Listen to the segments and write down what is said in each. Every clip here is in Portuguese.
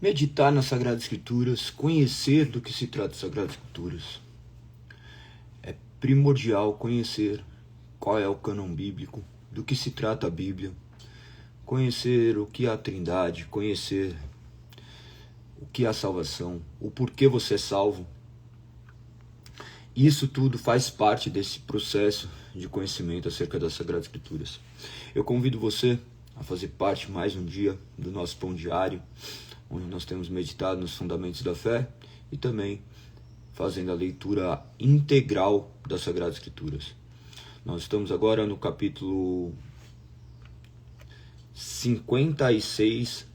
Meditar nas Sagradas Escrituras, conhecer do que se trata as Sagradas Escrituras. É primordial conhecer qual é o cânon bíblico, do que se trata a Bíblia, conhecer o que é a Trindade, conhecer o que é a salvação, o porquê você é salvo. Isso tudo faz parte desse processo de conhecimento acerca das Sagradas Escrituras. Eu convido você a fazer parte mais um dia do nosso pão diário, onde nós temos meditado nos fundamentos da fé e também fazendo a leitura integral das Sagradas Escrituras. Nós estamos agora no capítulo 66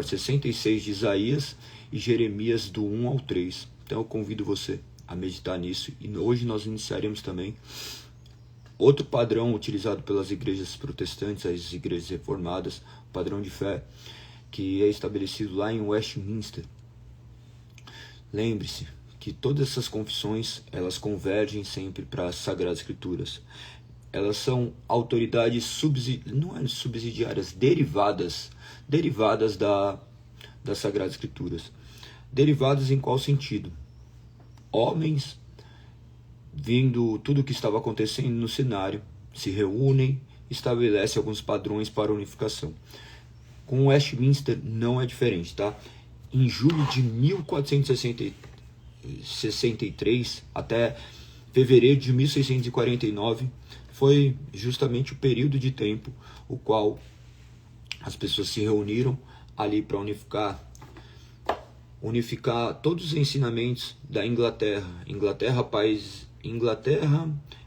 66 de Isaías e Jeremias do 1 ao 3. Então eu convido você a meditar nisso e hoje nós iniciaremos também outro padrão utilizado pelas igrejas protestantes, as igrejas reformadas, padrão de fé, que é estabelecido lá em Westminster. Lembre-se que todas essas confissões, elas convergem sempre para as Sagradas Escrituras. Elas são autoridades subsidiárias, derivadas das Sagradas Escrituras. Derivadas em qual sentido? Homens, vendo tudo o que estava acontecendo no cenário, se reúnem, estabelecem alguns padrões para unificação. Com Westminster não é diferente, tá? Em julho de 1463 até fevereiro de 1649 foi justamente o período de tempo o qual as pessoas se reuniram ali para unificar todos os ensinamentos da Inglaterra,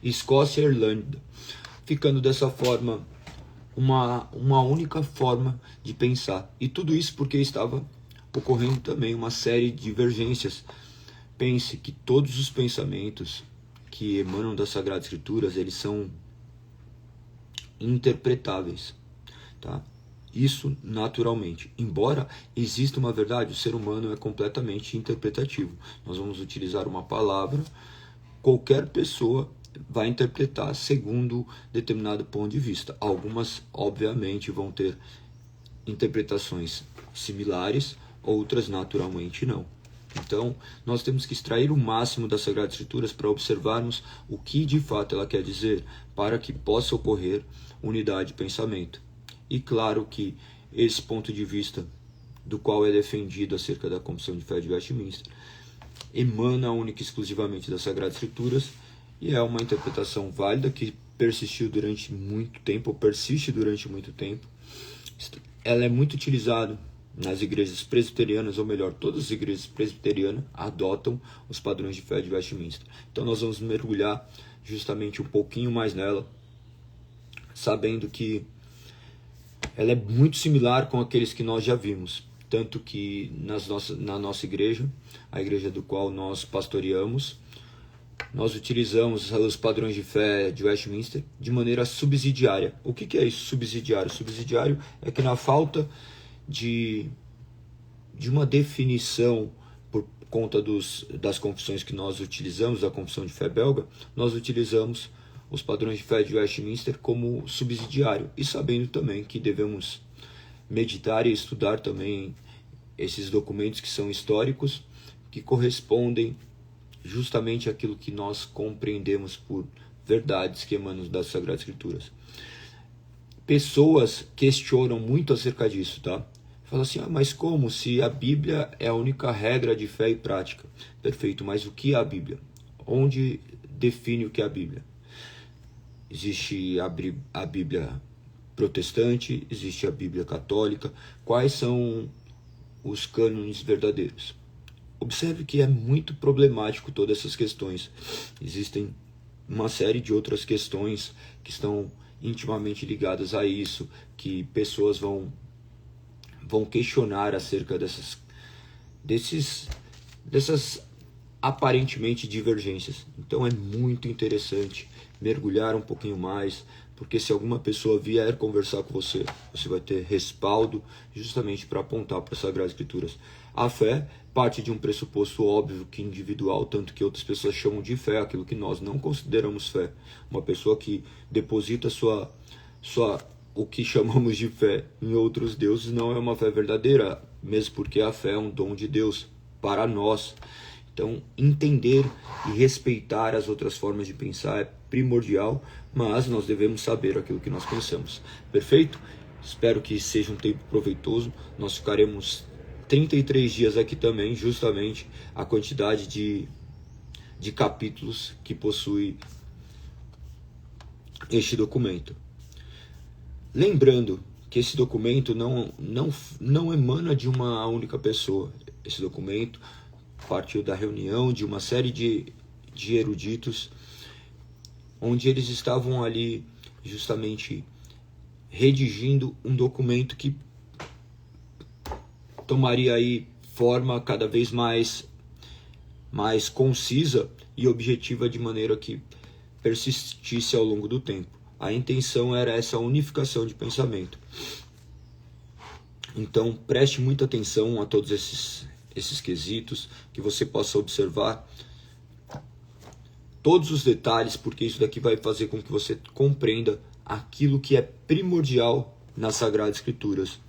Escócia e Irlanda, ficando dessa forma uma única forma de pensar. E tudo isso porque estava ocorrendo também uma série de divergências. Pense que todos os pensamentos que emanam das Sagradas Escrituras, eles são interpretáveis, tá? Isso naturalmente. Embora exista uma verdade, o ser humano é completamente interpretativo. Nós vamos utilizar uma palavra, qualquer pessoa vai interpretar segundo determinado ponto de vista. Algumas, obviamente, vão ter interpretações similares, outras naturalmente não. Então, nós temos que extrair o máximo das Sagradas Escrituras para observarmos o que de fato ela quer dizer, para que possa ocorrer unidade de pensamento. E claro que esse ponto de vista do qual é defendido acerca da Confissão de Fé de Westminster emana única e exclusivamente das Sagradas Escrituras e é uma interpretação válida que persistiu durante muito tempo, ou persiste durante muito tempo. Ela é muito utilizada nas igrejas presbiterianas, ou melhor, todas as igrejas presbiterianas adotam os padrões de fé de Westminster. Então nós vamos mergulhar justamente um pouquinho mais nela, sabendo que ela é muito similar com aqueles que nós já vimos. Tanto que na nossa igreja, a igreja do qual nós pastoreamos, nós utilizamos os padrões de fé de Westminster de maneira subsidiária. O que é isso, subsidiário? Subsidiário é que na falta de uma definição por conta das confissões que nós utilizamos, da confissão de fé belga, nós utilizamos os padrões de fé de Westminster como subsidiário, e sabendo também que devemos meditar e estudar também esses documentos que são históricos, que correspondem justamente àquilo que nós compreendemos por verdades que emanam das Sagradas Escrituras. Pessoas questionam muito acerca disso, tá? Fala assim, mas como se a Bíblia é a única regra de fé e prática? Perfeito, mas o que é a Bíblia? Onde define o que é a Bíblia? Existe a Bíblia protestante, existe a Bíblia católica. Quais são os cânones verdadeiros? Observe que é muito problemático todas essas questões. Existem uma série de outras questões que estão intimamente ligadas a isso, que pessoas vão questionar acerca dessas aparentemente divergências. Então é muito interessante mergulhar um pouquinho mais, porque se alguma pessoa vier conversar com você, você vai ter respaldo justamente para apontar para as Sagradas Escrituras. A fé parte de um pressuposto óbvio que individual, tanto que outras pessoas chamam de fé aquilo que nós não consideramos fé. Uma pessoa que deposita sua o que chamamos de fé em outros deuses não é uma fé verdadeira, mesmo porque a fé é um dom de Deus para nós. Então, entender e respeitar as outras formas de pensar é primordial, mas nós devemos saber aquilo que nós pensamos. Perfeito? Espero que seja um tempo proveitoso. Nós ficaremos 33 dias aqui também, justamente a quantidade de capítulos que possui este documento. Lembrando que esse documento não emana de uma única pessoa. Esse documento partiu da reunião de uma série de eruditos, onde eles estavam ali justamente redigindo um documento que tomaria aí forma cada vez mais concisa e objetiva, de maneira que persistisse ao longo do tempo. A intenção era essa unificação de pensamento. Então preste muita atenção a todos esses quesitos, que você possa observar todos os detalhes, porque isso daqui vai fazer com que você compreenda aquilo que é primordial nas Sagradas Escrituras,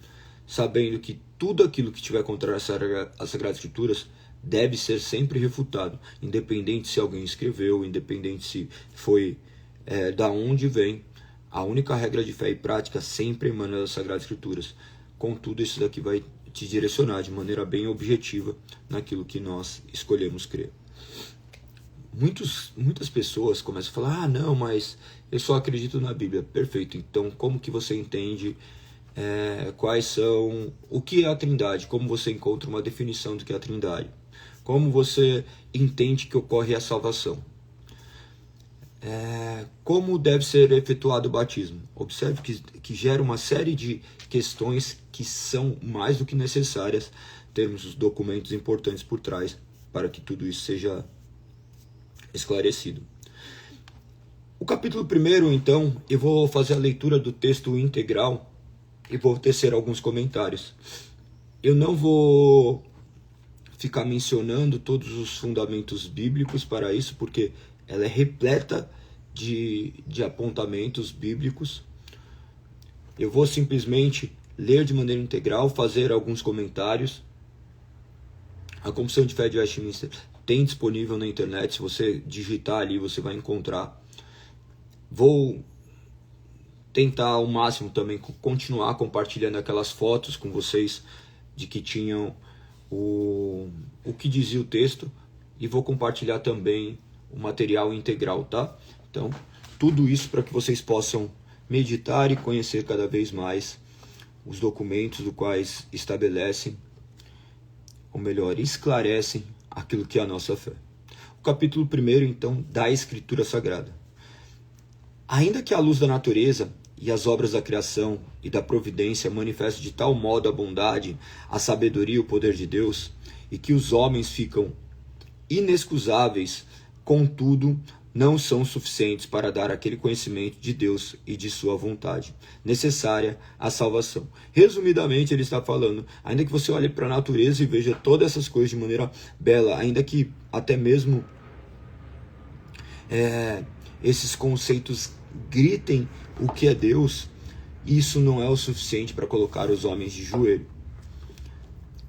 sabendo que tudo aquilo que tiver contrário às Sagradas Escrituras deve ser sempre refutado, independente se alguém escreveu, independente se foi da onde vem. A única regra de fé e prática sempre emana das Sagradas Escrituras. Contudo, isso daqui vai te direcionar de maneira bem objetiva naquilo que nós escolhemos crer. Muitas pessoas começam a falar: ah, não, mas eu só acredito na Bíblia. Perfeito, então como que você entende o que é a Trindade? Como você encontra uma definição do que é a Trindade? Como você entende que ocorre a salvação? Como deve ser efetuado o batismo? Observe que gera uma série de questões que são mais do que necessárias, termos os documentos importantes por trás para que tudo isso seja esclarecido. O capítulo 1, então, eu vou fazer a leitura do texto integral e vou tecer alguns comentários. Eu não vou ficar mencionando todos os fundamentos bíblicos para isso, porque ela é repleta de apontamentos bíblicos. Eu vou simplesmente ler de maneira integral, fazer alguns comentários. A Confissão de Fé de Westminster tem disponível na internet, se você digitar ali você vai encontrar. Vou tentar ao máximo também continuar compartilhando aquelas fotos com vocês de que tinham o que dizia o texto, e vou compartilhar também o material integral, tá? Então, tudo isso para que vocês possam meditar e conhecer cada vez mais os documentos do quais estabelecem, ou melhor, esclarecem aquilo que é a nossa fé. O capítulo 1, então, da Escritura Sagrada. Ainda que a luz da natureza e as obras da criação e da providência manifestem de tal modo a bondade, a sabedoria e o poder de Deus, e que os homens ficam inexcusáveis, contudo, não são suficientes para dar aquele conhecimento de Deus e de sua vontade, necessária à salvação. Resumidamente, ele está falando, ainda que você olhe para a natureza e veja todas essas coisas de maneira bela, ainda que até mesmo esses conceitos gritem o que é Deus, isso não é o suficiente para colocar os homens de joelho.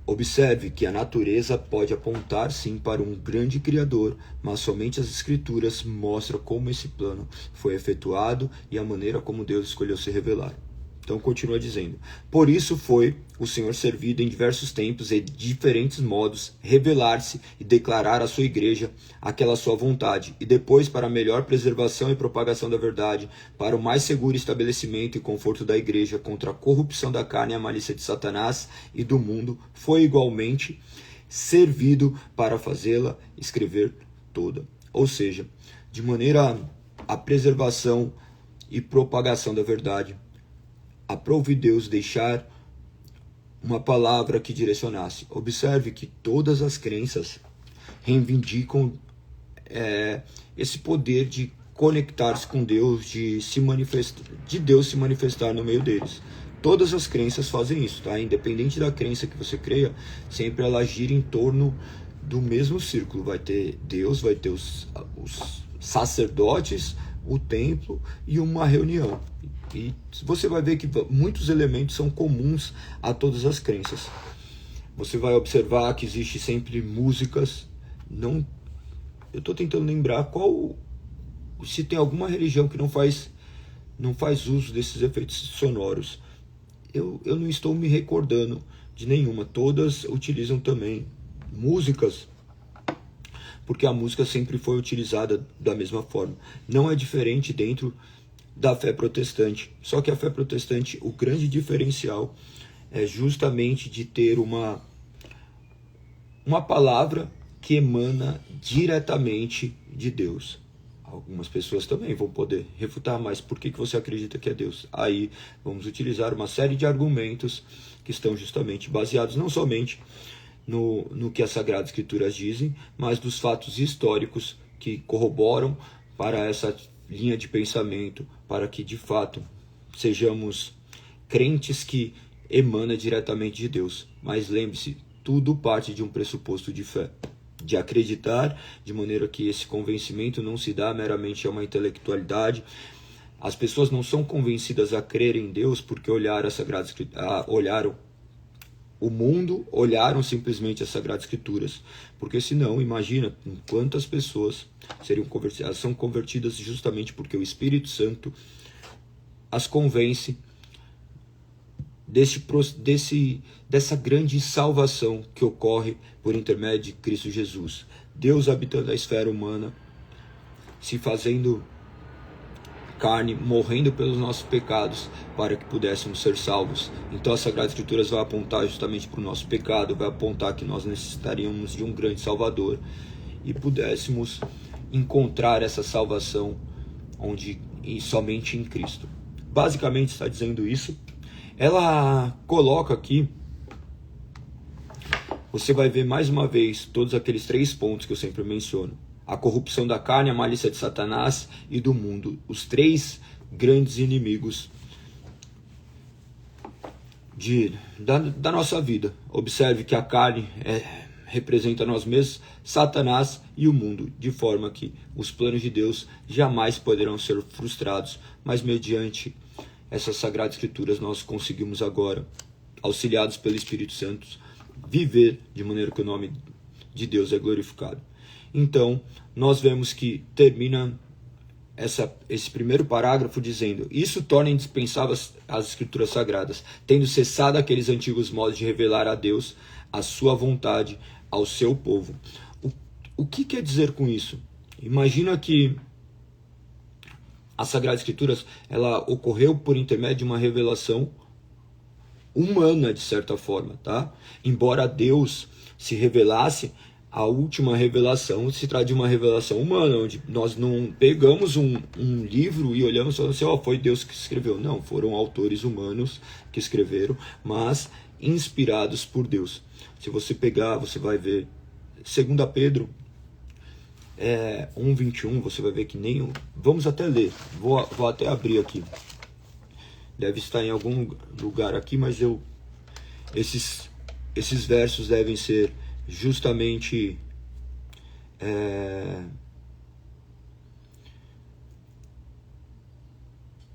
Observe que a natureza pode apontar sim para um grande Criador, mas somente as Escrituras mostram como esse plano foi efetuado e a maneira como Deus escolheu se revelar. Então continua dizendo: por isso foi o Senhor servido em diversos tempos e de diferentes modos revelar-se e declarar à sua igreja aquela sua vontade, e depois, para a melhor preservação e propagação da verdade, para o mais seguro estabelecimento e conforto da igreja contra a corrupção da carne e a malícia de Satanás e do mundo, foi igualmente servido para fazê-la escrever toda. Ou seja, de maneira a preservação e propagação da verdade, aprove Deus deixar uma palavra que direcionasse. Observe que todas as crenças reivindicam esse poder de conectar-se com Deus, de Deus se manifestar no meio deles. Todas as crenças fazem isso, tá? Independente da crença que você creia, sempre ela gira em torno do mesmo círculo. Vai ter Deus, vai ter os sacerdotes, o templo e uma reunião. E você vai ver que muitos elementos são comuns a todas as crenças. Você vai observar que existe sempre músicas. Não, eu estou tentando lembrar se tem alguma religião que não faz uso desses efeitos sonoros. Eu não estou me recordando de nenhuma. Todas utilizam também músicas, porque a música sempre foi utilizada da mesma forma. Não é diferente dentro da fé protestante. Só que a fé protestante, o grande diferencial é justamente de ter uma palavra que emana diretamente de Deus. Algumas pessoas também vão poder refutar, mas por que você acredita que é Deus? Aí vamos utilizar uma série de argumentos que estão justamente baseados não somente no que as Sagradas Escrituras dizem, mas dos fatos históricos que corroboram para essa linha de pensamento, para que de fato sejamos crentes que emana diretamente de Deus. Mas lembre-se, tudo parte de um pressuposto de fé, de acreditar, de maneira que esse convencimento não se dá meramente a uma intelectualidade. As pessoas não são convencidas a crer em Deus porque olharam o mundo, olharam simplesmente as Sagradas Escrituras. Porque senão, imagina quantas pessoas seriam convertidas. Elas são convertidas justamente porque o Espírito Santo as convence dessa grande salvação que ocorre por intermédio de Cristo Jesus. Deus habitando a esfera humana, se fazendo carne, morrendo pelos nossos pecados, para que pudéssemos ser salvos. Então as Sagradas Escrituras vai apontar justamente para o nosso pecado, vai apontar que nós necessitaríamos de um grande Salvador e pudéssemos encontrar essa salvação somente em Cristo. Basicamente está dizendo isso. Ela coloca aqui, você vai ver mais uma vez todos aqueles 3 pontos que eu sempre menciono. A corrupção da carne, a malícia de Satanás e do mundo. Os 3 grandes inimigos da nossa vida. Observe que a carne representa nós mesmos, Satanás e o mundo, de forma que os planos de Deus jamais poderão ser frustrados, mas mediante essas Sagradas Escrituras nós conseguimos agora, auxiliados pelo Espírito Santo, viver de maneira que o nome de Deus é glorificado. Então, nós vemos que termina esse primeiro parágrafo dizendo: isso torna indispensáveis as Escrituras Sagradas, tendo cessado aqueles antigos modos de revelar a Deus a sua vontade ao seu povo. O que quer dizer com isso? Imagina que as Sagradas Escrituras ela ocorreu por intermédio de uma revelação humana, de certa forma, tá? Embora Deus se revelasse, a última revelação se trata de uma revelação humana, onde nós não pegamos um livro e olhamos e falamos assim, foi Deus que escreveu. Não, foram autores humanos que escreveram, mas inspirados por Deus. Se você pegar, você vai ver 2 Pedro 1:21, você vai ver que nem... Vamos até ler, vou até abrir aqui. Deve estar em algum lugar aqui, mas esses versos devem ser justamente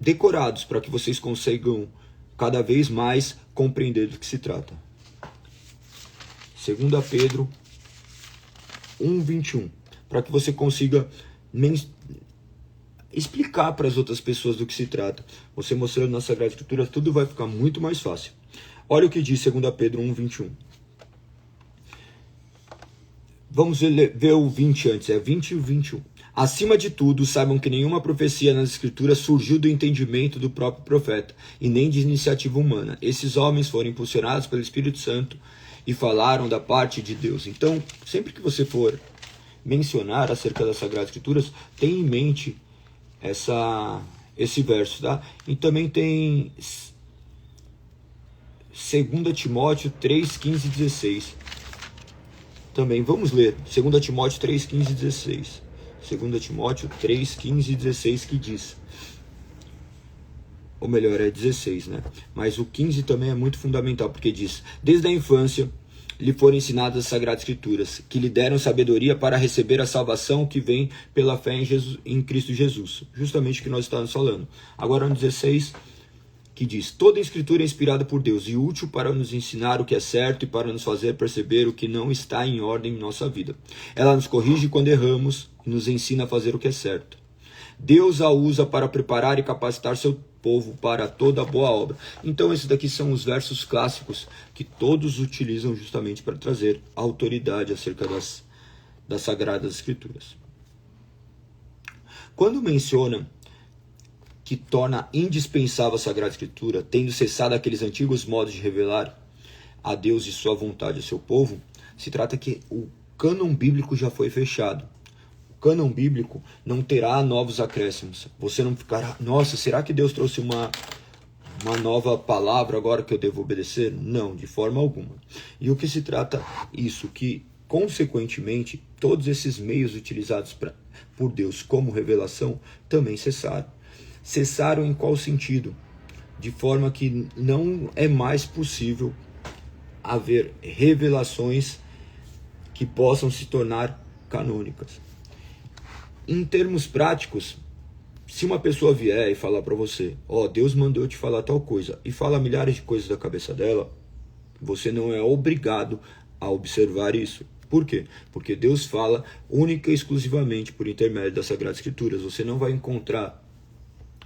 decorados para que vocês consigam cada vez mais compreender do que se trata. 2 Pedro 1:21, para que você consiga explicar para as outras pessoas do que se trata. Você mostrando na Sagrada Escritura, tudo vai ficar muito mais fácil. Olha o que diz 2 Pedro 1:21. Vamos ver o 20 antes, 20 e o 21. Acima de tudo, saibam que nenhuma profecia nas Escrituras surgiu do entendimento do próprio profeta, e nem de iniciativa humana. Esses homens foram impulsionados pelo Espírito Santo e falaram da parte de Deus. Então, sempre que você for mencionar acerca das Sagradas Escrituras, tenha em mente esse verso, tá? E também tem 2 Timóteo 3, 15 e 16. Também vamos ler 2 Timóteo 3, 15 e 16. 2 Timóteo 3, 15 e 16 que diz, ou melhor, é 16, né? Mas o 15 também é muito fundamental, porque diz: desde a infância lhe foram ensinadas as Sagradas Escrituras, que lhe deram sabedoria para receber a salvação que vem pela fé em Cristo Jesus. Justamente o que nós estamos falando. Agora no 16, que diz: toda a Escritura é inspirada por Deus e útil para nos ensinar o que é certo e para nos fazer perceber o que não está em ordem em nossa vida. Ela nos corrige quando erramos e nos ensina a fazer o que é certo. Deus a usa para preparar e capacitar seu povo para toda boa obra. Então esses daqui são os versos clássicos que todos utilizam justamente para trazer autoridade acerca das Sagradas Escrituras. Quando menciona que torna indispensável a Sagrada Escritura, tendo cessado aqueles antigos modos de revelar a Deus e sua vontade a seu povo, se trata que o cânon bíblico já foi fechado. O cânon bíblico não terá novos acréscimos. Você não ficará, nossa, será que Deus trouxe uma nova palavra agora que eu devo obedecer? Não, de forma alguma. E o que se trata isso? Que, consequentemente, todos esses meios utilizados por Deus como revelação também cessaram. Cessaram em qual sentido? De forma que não é mais possível haver revelações que possam se tornar canônicas. Em termos práticos, se uma pessoa vier e falar para você, Deus mandou te falar tal coisa, e fala milhares de coisas da cabeça dela, você não é obrigado a observar isso. Por quê? Porque Deus fala única e exclusivamente por intermédio das Sagradas Escrituras. Você não vai encontrar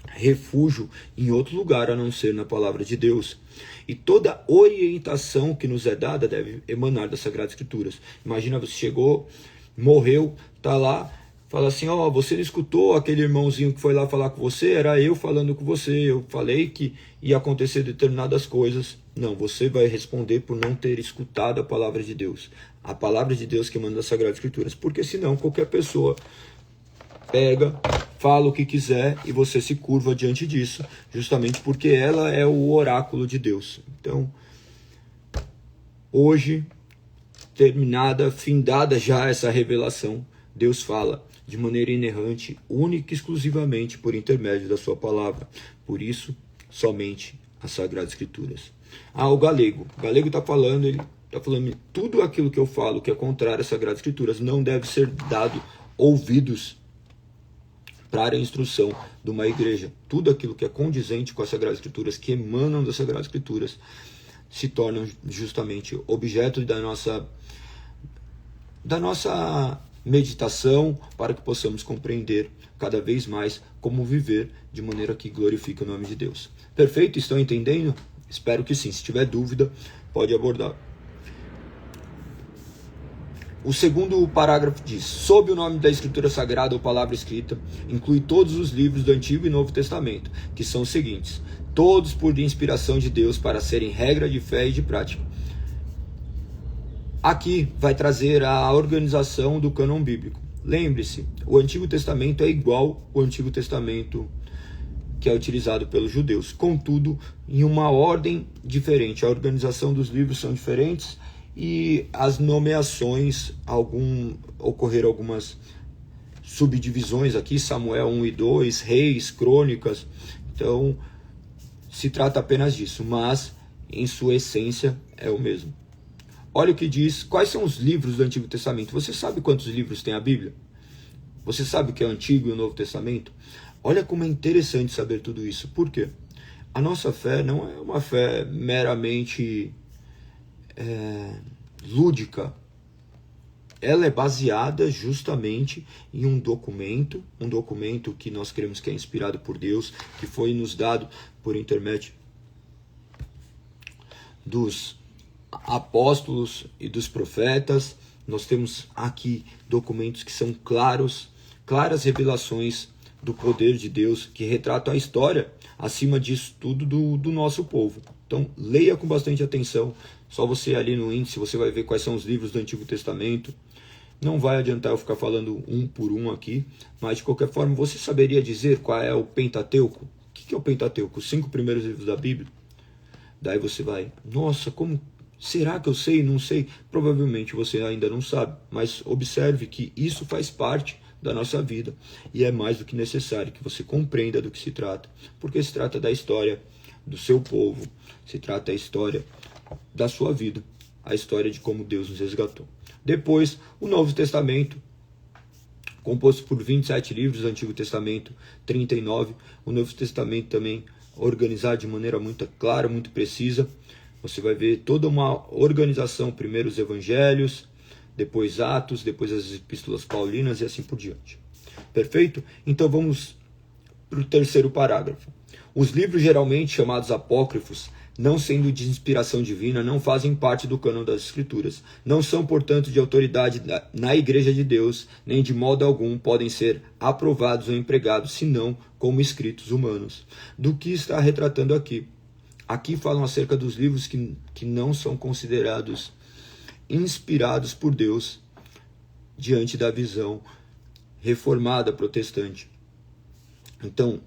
refúgio em outro lugar a não ser na palavra de Deus. E toda orientação que nos é dada deve emanar das Sagradas Escrituras. Imagina, você chegou, morreu, está lá, fala assim, você não escutou aquele irmãozinho que foi lá falar com você? Era eu falando com você, eu falei que ia acontecer determinadas coisas. Não, você vai responder por não ter escutado a palavra de Deus. A palavra de Deus que emana das Sagradas Escrituras. Porque senão qualquer pessoa pega, fala o que quiser e você se curva diante disso, justamente porque ela é o oráculo de Deus. Então, hoje, terminada, findada já essa revelação, Deus fala de maneira inerrante, única e exclusivamente por intermédio da sua palavra. Por isso, somente as Sagradas Escrituras. O galego está falando, ele está falando, tudo aquilo que eu falo que é contrário às Sagradas Escrituras não deve ser dado ouvidos para a instrução de uma igreja. Tudo aquilo que é condizente com as Sagradas Escrituras, que emanam das Sagradas Escrituras, se tornam justamente objeto da nossa meditação, para que possamos compreender cada vez mais como viver de maneira que glorifique o nome de Deus. Perfeito? Estão entendendo? Espero que sim. Se tiver dúvida, pode abordar. O segundo parágrafo diz: sob o nome da Escritura Sagrada ou Palavra Escrita, inclui todos os livros do Antigo e Novo Testamento, que são os seguintes: todos por inspiração de Deus para serem regra de fé e de prática. Aqui vai trazer a organização do cânon bíblico. Lembre-se, o Antigo Testamento é igual ao Antigo Testamento que é utilizado pelos judeus, contudo, em uma ordem diferente. A organização dos livros são diferentes e as nomeações, ocorreram algumas subdivisões aqui, Samuel 1 e 2, Reis, Crônicas. Então, se trata apenas disso, mas em sua essência é o mesmo. Olha o que diz, quais são os livros do Antigo Testamento. Você sabe quantos livros tem a Bíblia? Você sabe o que é o Antigo e o Novo Testamento? Olha como é interessante saber tudo isso. Por quê? A nossa fé não é uma fé meramente lúdica. Ela é baseada justamente em um documento que nós cremos que é inspirado por Deus, que foi nos dado por intermédio dos apóstolos e dos profetas. Nós temos aqui documentos que são claras revelações do poder de Deus, que retratam a história, acima disso tudo, do nosso povo. Então, leia com bastante atenção. Só você ali no índice, você vai ver quais são os livros do Antigo Testamento. Não vai adiantar eu ficar falando um por um aqui, mas de qualquer forma, você saberia dizer qual é o Pentateuco? O que é o Pentateuco? Os 5 primeiros livros da Bíblia? Daí você vai, nossa, como será que eu sei? Não sei. Provavelmente você ainda não sabe, mas observe que isso faz parte da nossa vida e é mais do que necessário que você compreenda do que se trata, porque se trata da história do seu povo, se trata da história da sua vida. a história de como Deus nos resgatou. Depois, o Novo Testamento, composto por 27 livros, o Antigo Testamento 39, o Novo Testamento também organizado de maneira muito clara, muito precisa. Você vai ver toda uma organização, primeiro os evangelhos, depois Atos, depois as epístolas paulinas e assim por diante. Perfeito? Então vamos para o terceiro parágrafo. Os livros geralmente chamados apócrifos, não sendo de inspiração divina, não fazem parte do cânon das Escrituras. Não são, portanto, de autoridade na Igreja de Deus, nem de modo algum podem ser aprovados ou empregados, senão como escritos humanos. Do que está retratando aqui? Aqui falam acerca dos livros que não são considerados inspirados por Deus diante da visão reformada protestante. Então,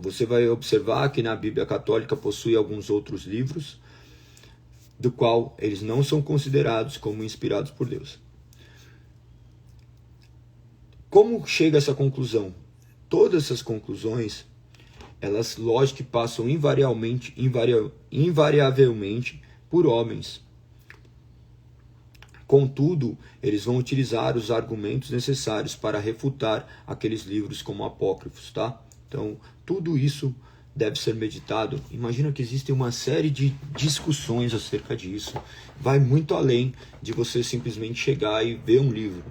você vai observar que na Bíblia Católica possui alguns outros livros, do qual eles não são considerados como inspirados por Deus. Como chega a essa conclusão? Todas essas conclusões, elas, lógico que passam invariavelmente por homens. Contudo, eles vão utilizar os argumentos necessários para refutar aqueles livros como apócrifos, tá? Então, tudo isso deve ser meditado. Imagina que existem uma série de discussões acerca disso. Vai muito além de você simplesmente chegar e ver um livro.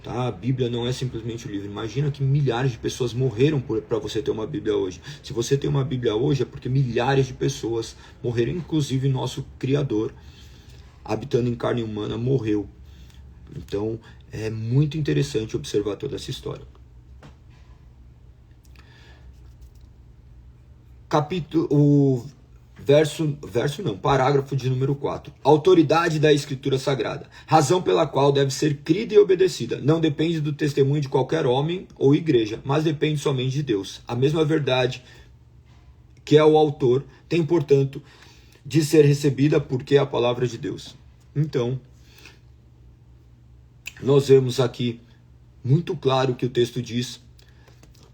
Tá? A Bíblia não é simplesmente um livro. Imagina que milhares de pessoas morreram para você ter uma Bíblia hoje. Se você tem uma Bíblia hoje é porque milhares de pessoas morreram, inclusive nosso Criador, habitando em carne humana, morreu. Então, é muito interessante observar toda essa história. Parágrafo de número 4. Autoridade da Escritura Sagrada. Razão pela qual deve ser crida e obedecida. Não depende do testemunho de qualquer homem ou igreja, mas depende somente de Deus. A mesma verdade que é o autor tem, portanto, de ser recebida porque é a palavra de Deus. Então, nós vemos aqui muito claro que o texto diz.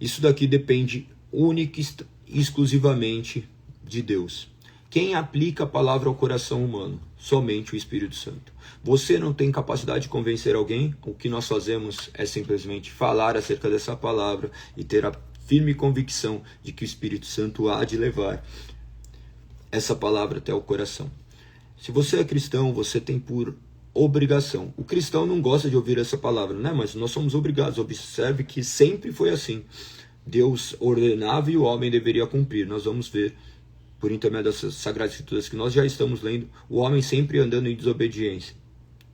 Isso daqui depende única e exclusivamente de Deus. Quem aplica a palavra ao coração humano? Somente o Espírito Santo. Você não tem capacidade de convencer alguém. O que nós fazemos é simplesmente falar acerca dessa palavra e ter a firme convicção de que o Espírito Santo há de levar essa palavra até o coração. Se você é cristão, você tem por obrigação. O cristão não gosta de ouvir essa palavra, né? Mas nós somos obrigados. Observe que sempre foi assim. Deus ordenava e o homem deveria cumprir. Nós vamos ver, por intermédio das Sagradas Escrituras que nós já estamos lendo, o homem sempre andando em desobediência.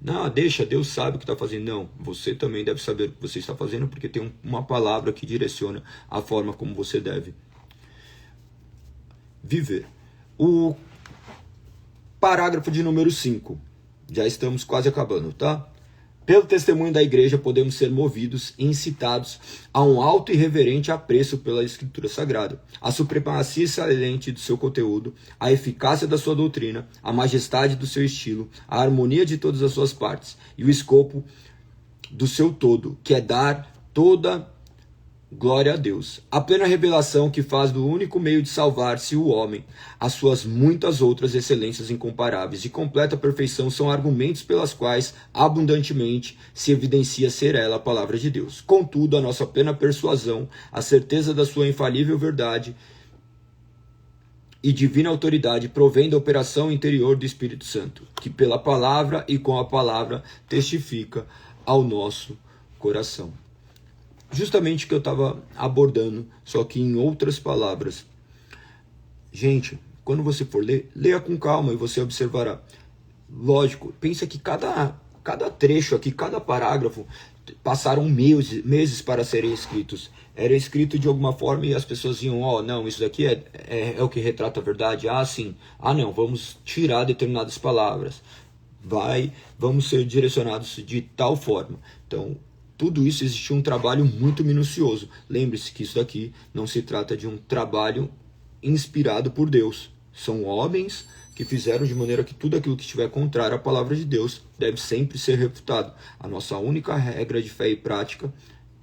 Não, deixa, Deus sabe o que está fazendo. Não, você também deve saber o que você está fazendo, porque tem uma palavra que direciona a forma como você deve viver. O parágrafo de número 5. Já estamos quase acabando, tá? Pelo testemunho da igreja, podemos ser movidos e incitados a um alto e reverente apreço pela Escritura Sagrada, a supremacia excelente do seu conteúdo, a eficácia da sua doutrina, a majestade do seu estilo, a harmonia de todas as suas partes e o escopo do seu todo, que é dar toda glória a Deus. A plena revelação que faz do único meio de salvar-se o homem, as suas muitas outras excelências incomparáveis e completa perfeição são argumentos pelas quais abundantemente se evidencia ser ela a palavra de Deus. Contudo, a nossa plena persuasão, a certeza da sua infalível verdade e divina autoridade provém da operação interior do Espírito Santo, que pela palavra e com a palavra testifica ao nosso coração. Justamente o que eu estava abordando, só que em outras palavras. Gente, quando você for ler, leia com calma e você observará. Lógico, pensa que cada trecho aqui, cada parágrafo, passaram meses para serem escritos. Era escrito de alguma forma e as pessoas iam, não, isso daqui é o que retrata a verdade. Ah, sim. Ah, não, vamos tirar determinadas palavras. Vamos ser direcionados de tal forma. Então, tudo isso existia um trabalho muito minucioso. Lembre-se que isso daqui não se trata de um trabalho inspirado por Deus. São homens que fizeram de maneira que tudo aquilo que estiver contrário à palavra de Deus deve sempre ser refutado. A nossa única regra de fé e prática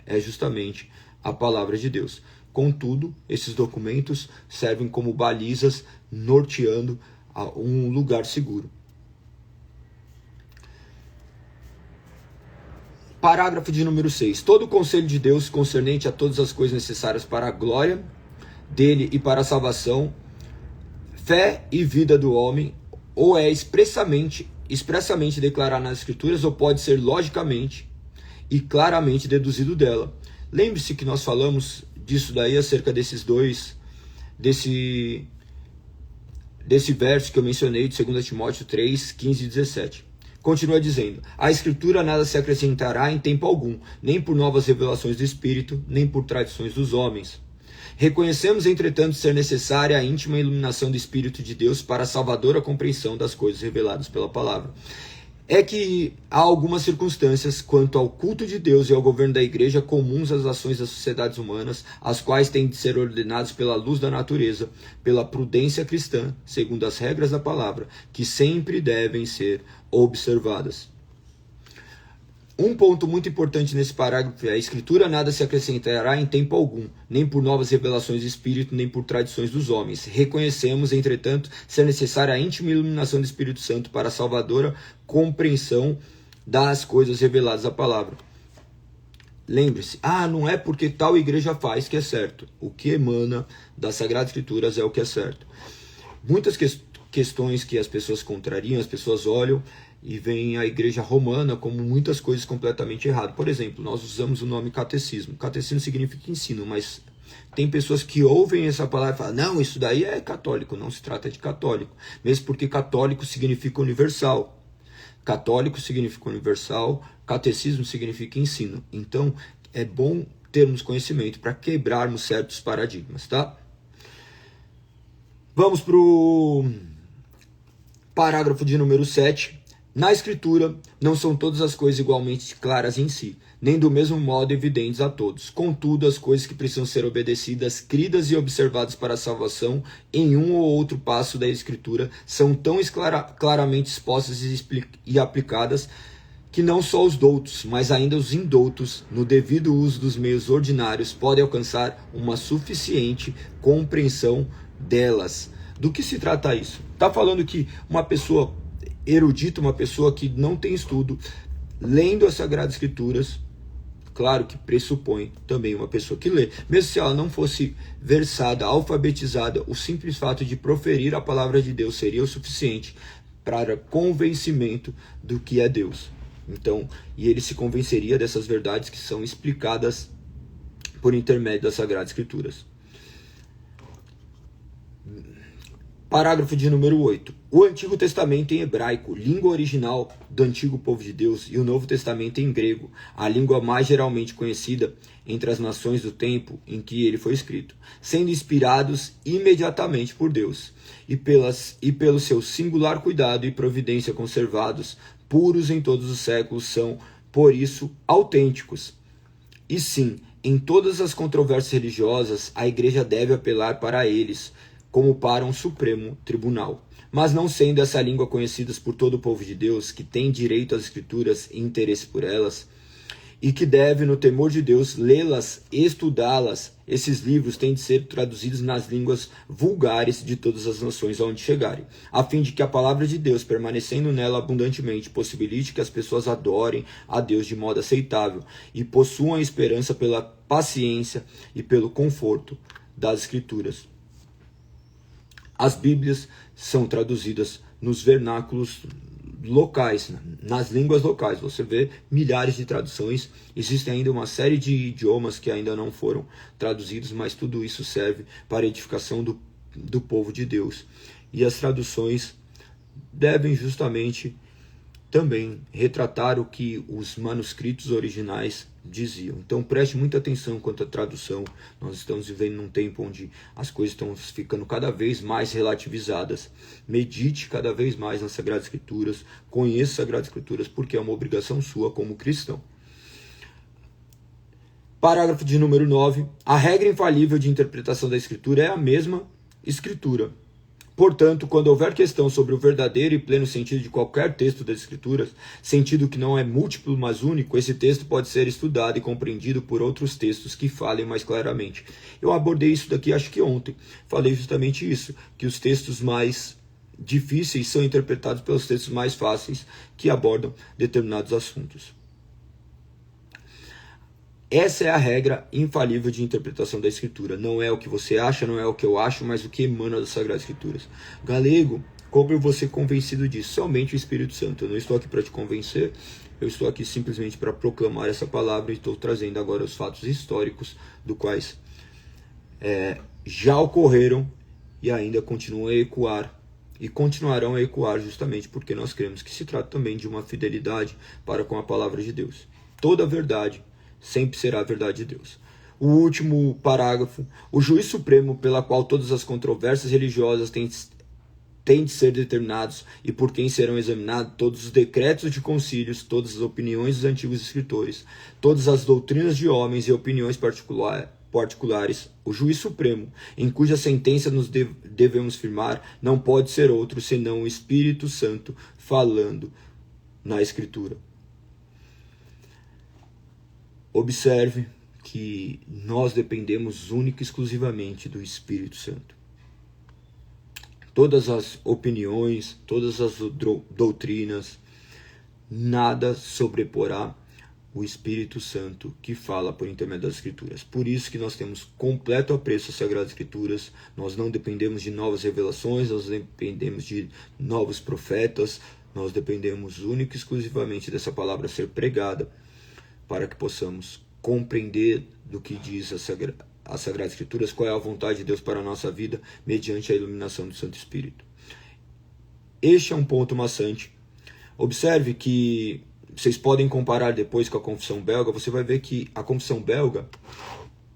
é justamente a palavra de Deus. Contudo, esses documentos servem como balizas norteando a um lugar seguro. Parágrafo de número 6. Todo o conselho de Deus concernente a todas as coisas necessárias para a glória dele e para a salvação, fé e vida do homem, ou é expressamente declarado nas Escrituras, ou pode ser logicamente e claramente deduzido dela. Lembre-se que nós falamos disso daí acerca desse verso que eu mencionei de 2 Timóteo 3, 15 e 17. Continua dizendo: a Escritura nada se acrescentará em tempo algum, nem por novas revelações do Espírito, nem por tradições dos homens. Reconhecemos, entretanto, ser necessária a íntima iluminação do Espírito de Deus para a salvadora compreensão das coisas reveladas pela palavra. É que há algumas circunstâncias quanto ao culto de Deus e ao governo da igreja comuns às ações das sociedades humanas, as quais têm de ser ordenadas pela luz da natureza, pela prudência cristã, segundo as regras da palavra, que sempre devem ser observadas. Um ponto muito importante nesse parágrafo é: a Escritura nada se acrescentará em tempo algum, nem por novas revelações do Espírito, nem por tradições dos homens. Reconhecemos, entretanto, ser necessária a íntima iluminação do Espírito Santo para a salvadora compreensão das coisas reveladas da palavra. Lembre-se, não é porque tal igreja faz que é certo. O que emana das Sagradas Escrituras é o que é certo. Muitas questões que as pessoas contrariam, as pessoas olham e veem a igreja romana como muitas coisas completamente erradas. Por exemplo, nós usamos o nome catecismo. Catecismo significa ensino, mas tem pessoas que ouvem essa palavra e falam: não, isso daí é católico. Não se trata de católico, mesmo porque católico significa universal. Católico significa universal, catecismo significa ensino. Então, é bom termos conhecimento para quebrarmos certos paradigmas, tá? Vamos para o parágrafo de número 7. Na Escritura, não são todas as coisas igualmente claras em si, nem do mesmo modo evidentes a todos. Contudo, as coisas que precisam ser obedecidas, cridas e observadas para a salvação, em um ou outro passo da Escritura, são tão claramente expostas e aplicadas, que não só os doutos, mas ainda os indoutos, no devido uso dos meios ordinários, podem alcançar uma suficiente compreensão delas. Do que se trata isso? Está falando que uma pessoa erudita, uma pessoa que não tem estudo, lendo as Sagradas Escrituras, claro que pressupõe também uma pessoa que lê, mesmo se ela não fosse versada, alfabetizada, o simples fato de proferir a palavra de Deus seria o suficiente para convencimento do que é Deus. Então, e ele se convenceria dessas verdades que são explicadas por intermédio das Sagradas Escrituras. Parágrafo de número 8. O Antigo Testamento em hebraico, língua original do antigo povo de Deus, e o Novo Testamento em grego, a língua mais geralmente conhecida entre as nações do tempo em que ele foi escrito, sendo inspirados imediatamente por Deus, e pelo seu singular cuidado e providência conservados, puros em todos os séculos, são, por isso, autênticos. E sim, em todas as controvérsias religiosas, a igreja deve apelar para eles, como para um supremo tribunal. Mas não sendo essa língua conhecidas por todo o povo de Deus, que tem direito às Escrituras e interesse por elas, e que deve, no temor de Deus, lê-las, estudá-las, esses livros têm de ser traduzidos nas línguas vulgares de todas as nações aonde chegarem, a fim de que a palavra de Deus, permanecendo nela abundantemente, possibilite que as pessoas adorem a Deus de modo aceitável e possuam a esperança pela paciência e pelo conforto das Escrituras. As Bíblias são traduzidas nos vernáculos locais, nas línguas locais. Você vê milhares de traduções. Existem ainda uma série de idiomas que ainda não foram traduzidos, mas tudo isso serve para a edificação do povo de Deus. E as traduções devem justamente também retratar o que os manuscritos originais diziam. Então preste muita atenção quanto à tradução. Nós estamos vivendo num tempo onde as coisas estão ficando cada vez mais relativizadas. Medite cada vez mais nas Sagradas Escrituras, conheça as Sagradas Escrituras, porque é uma obrigação sua como cristão. Parágrafo de número 9. A regra infalível de interpretação da Escritura é a mesma Escritura. Portanto, quando houver questão sobre o verdadeiro e pleno sentido de qualquer texto das Escrituras, sentido que não é múltiplo, mas único, esse texto pode ser estudado e compreendido por outros textos que falem mais claramente. Eu abordei isso daqui, acho que ontem. Falei justamente isso, que os textos mais difíceis são interpretados pelos textos mais fáceis que abordam determinados assuntos. Essa é a regra infalível de interpretação da Escritura. Não é o que você acha, não é o que eu acho, mas o que emana das Sagradas Escrituras. Galego, como eu vou ser convencido disso? Somente o Espírito Santo. Eu não estou aqui para te convencer, eu estou aqui simplesmente para proclamar essa palavra e estou trazendo agora os fatos históricos do quais já ocorreram e ainda continuam a ecoar e continuarão a ecoar justamente porque nós cremos que se trata também de uma fidelidade para com a palavra de Deus. Toda verdade sempre será a verdade de Deus. O último parágrafo: o juiz supremo pela qual todas as controvérsias religiosas têm de ser determinados e por quem serão examinados todos os decretos de concílios, todas as opiniões dos antigos escritores, todas as doutrinas de homens e opiniões particulares, o juiz supremo, em cuja sentença nos devemos firmar, não pode ser outro senão o Espírito Santo falando na Escritura. Observe que nós dependemos única e exclusivamente do Espírito Santo. Todas as opiniões, todas as doutrinas, nada sobreporá o Espírito Santo que fala por intermédio das Escrituras. Por isso que nós temos completo apreço às Sagradas Escrituras, nós não dependemos de novas revelações, nós dependemos de novos profetas, nós dependemos única e exclusivamente dessa palavra ser pregada, para que possamos compreender do que diz as Sagradas Escrituras, qual é a vontade de Deus para a nossa vida, mediante a iluminação do Santo Espírito. Este é um ponto maçante. Observe que vocês podem comparar depois com a Confissão Belga, você vai ver que a Confissão Belga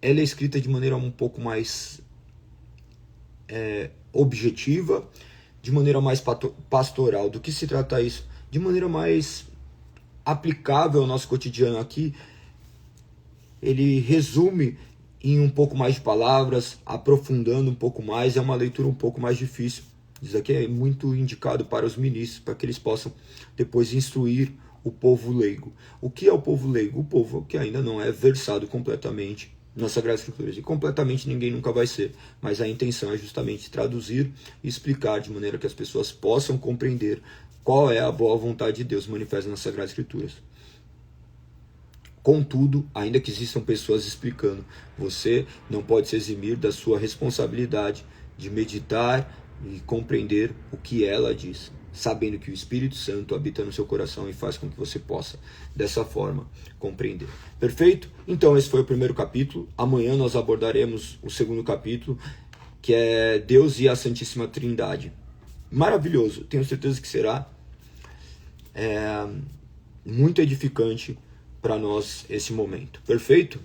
ela é escrita de maneira um pouco mais objetiva, de maneira mais pastoral. Do que se trata isso? De maneira mais aplicável ao nosso cotidiano aqui, ele resume em um pouco mais de palavras, aprofundando um pouco mais, é uma leitura um pouco mais difícil. Isso aqui é muito indicado para os ministros, para que eles possam depois instruir o povo leigo. O que é o povo leigo? O povo que ainda não é versado completamente nas Sagradas Escrituras. E completamente ninguém nunca vai ser. Mas a intenção é justamente traduzir e explicar de maneira que as pessoas possam compreender qual é a boa vontade de Deus manifesta nas Sagradas Escrituras. Contudo, ainda que existam pessoas explicando, você não pode se eximir da sua responsabilidade de meditar e compreender o que ela diz, sabendo que o Espírito Santo habita no seu coração e faz com que você possa, dessa forma, compreender. Perfeito? Então esse foi o primeiro capítulo. Amanhã nós abordaremos o segundo capítulo, que é Deus e a Santíssima Trindade. Maravilhoso, tenho certeza que será muito edificante para nós esse momento. Perfeito?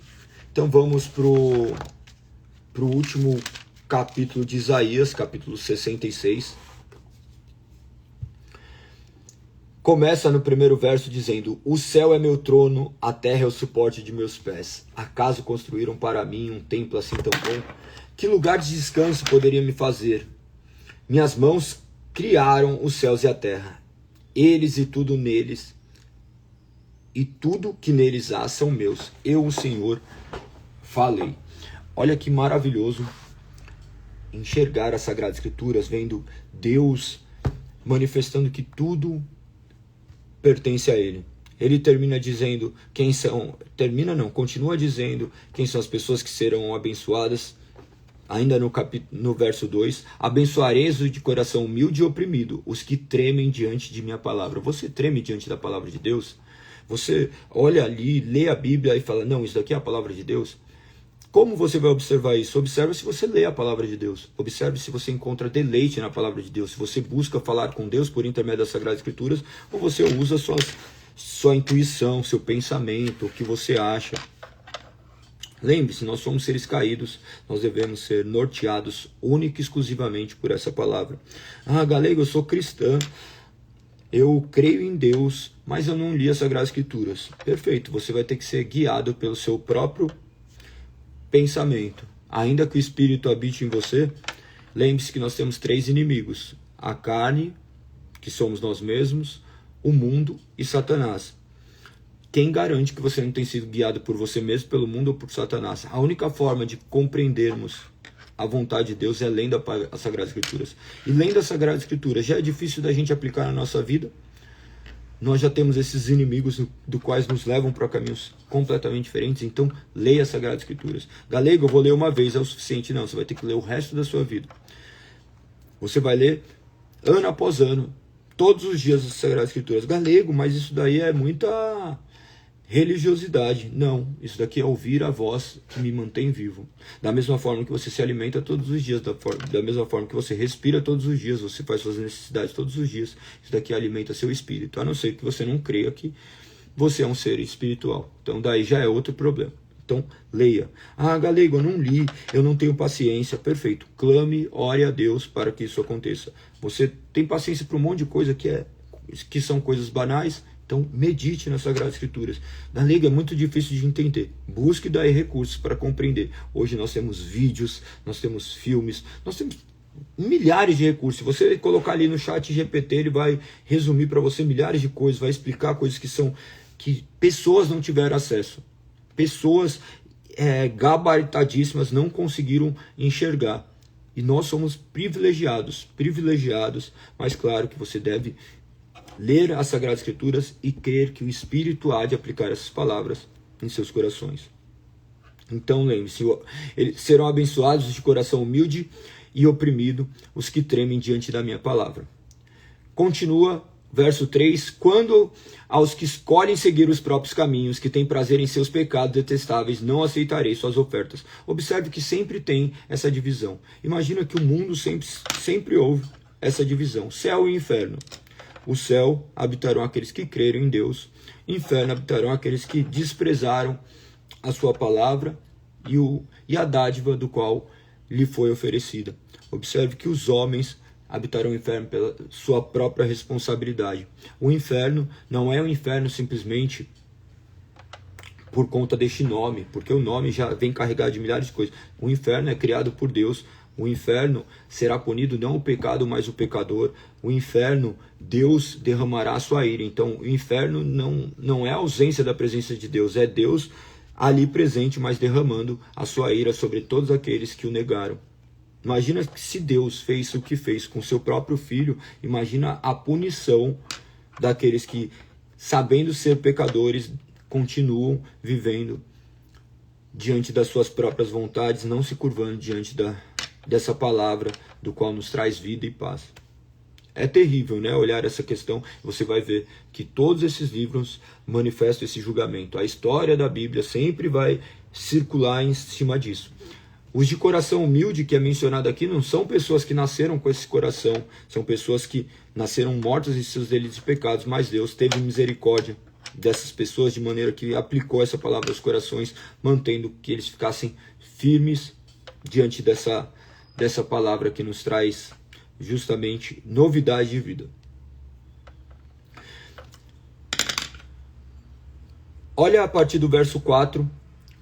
Então vamos para o último capítulo de Isaías, capítulo 66. Começa no primeiro verso dizendo: o céu é meu trono, a terra é o suporte de meus pés. Acaso construíram para mim um templo assim tão bom? Que lugar de descanso poderia me fazer? Minhas mãos criaram os céus e a terra. Eles e tudo neles, e tudo que neles há são meus. Eu, o Senhor, falei. Olha que maravilhoso enxergar as Sagradas Escrituras, vendo Deus manifestando que tudo pertence a Ele. Ele termina dizendo quem são... Continua dizendo quem são as pessoas que serão abençoadas. Ainda no verso 2, abençoareis os de coração humilde e oprimido, os que tremem diante de minha palavra. Você treme diante da palavra de Deus? Você olha ali, lê a Bíblia e fala, não, isso daqui é a palavra de Deus? Como você vai observar isso? Observe se você lê a palavra de Deus. Observe se você encontra deleite na palavra de Deus. Se você busca falar com Deus por intermédio das Sagradas Escrituras, ou você usa sua intuição, seu pensamento, o que você acha. Lembre-se, nós somos seres caídos, nós devemos ser norteados única e exclusivamente por essa palavra. Ah, Galego, eu sou cristã, eu creio em Deus, mas eu não li as Sagradas Escrituras. Perfeito, você vai ter que ser guiado pelo seu próprio pensamento. Ainda que o Espírito habite em você, lembre-se que nós temos 3 inimigos: a carne, que somos nós mesmos, o mundo e Satanás. Quem garante que você não tem sido guiado por você mesmo, pelo mundo ou por Satanás? A única forma de compreendermos a vontade de Deus é lendo as Sagradas Escrituras. E lendo as Sagradas Escrituras já é difícil da gente aplicar na nossa vida. nós já temos esses inimigos do quais nos levam para caminhos completamente diferentes. Então, leia as Sagradas Escrituras. Galego, eu vou ler uma vez, é o suficiente? Não, você vai ter que ler o resto da sua vida. Você vai ler ano após ano, todos os dias as Sagradas Escrituras. Galego, mas isso daí é muita religiosidade. Não, isso daqui é ouvir a voz que me mantém vivo. Da mesma forma que você se alimenta todos os dias, da mesma forma que você respira todos os dias, você faz suas necessidades todos os dias, isso daqui alimenta seu espírito, a não ser que você não creia que você é um ser espiritual. Então daí já é outro problema. Então leia. Ah, Galego, eu não li, eu não tenho paciência. Perfeito, clame, ore a Deus para que isso aconteça. Você tem paciência para um monte de coisa que são coisas banais. Então, medite nas Sagradas Escrituras. Galego, é muito difícil de entender. Busque daí recursos para compreender. Hoje nós temos vídeos, nós temos filmes, nós temos milhares de recursos. Se você colocar ali no chat GPT, ele vai resumir para você milhares de coisas, vai explicar coisas que pessoas não tiveram acesso. Pessoas gabaritadíssimas não conseguiram enxergar. E nós somos privilegiados, mas claro que você deve ler as Sagradas Escrituras e crer que o Espírito há de aplicar essas palavras em seus corações. Então lembre-se, serão abençoados os de coração humilde e oprimido, os que tremem diante da minha palavra. Continua, verso 3, quando aos que escolhem seguir os próprios caminhos, que têm prazer em seus pecados detestáveis, não aceitarei suas ofertas. Observe que sempre tem essa divisão. Imagina que o mundo sempre houve essa divisão, céu e inferno. O céu habitarão aqueles que creram em Deus, inferno habitarão aqueles que desprezaram a sua palavra e a dádiva do qual lhe foi oferecida. Observe que os homens habitarão o inferno pela sua própria responsabilidade. O inferno não é um inferno simplesmente por conta deste nome, porque o nome já vem carregado de milhares de coisas. O inferno é criado por Deus. O inferno será punido não o pecado, mas o pecador. O inferno, Deus derramará a sua ira. Então, o inferno não é a ausência da presença de Deus, é Deus ali presente, mas derramando a sua ira sobre todos aqueles que o negaram. Imagina se Deus fez o que fez com seu próprio filho, imagina a punição daqueles que, sabendo ser pecadores, continuam vivendo diante das suas próprias vontades, não se curvando diante dessa palavra, do qual nos traz vida e paz. É terrível, né? Olhar essa questão, você vai ver que todos esses livros manifestam esse julgamento. A história da Bíblia sempre vai circular em cima disso. Os de coração humilde, que é mencionado aqui, não são pessoas que nasceram com esse coração, são pessoas que nasceram mortas em seus delitos e pecados, mas Deus teve misericórdia dessas pessoas, de maneira que aplicou essa palavra aos corações, mantendo que eles ficassem firmes diante dessa palavra que nos traz justamente novidade de vida. Olha a partir do verso 4,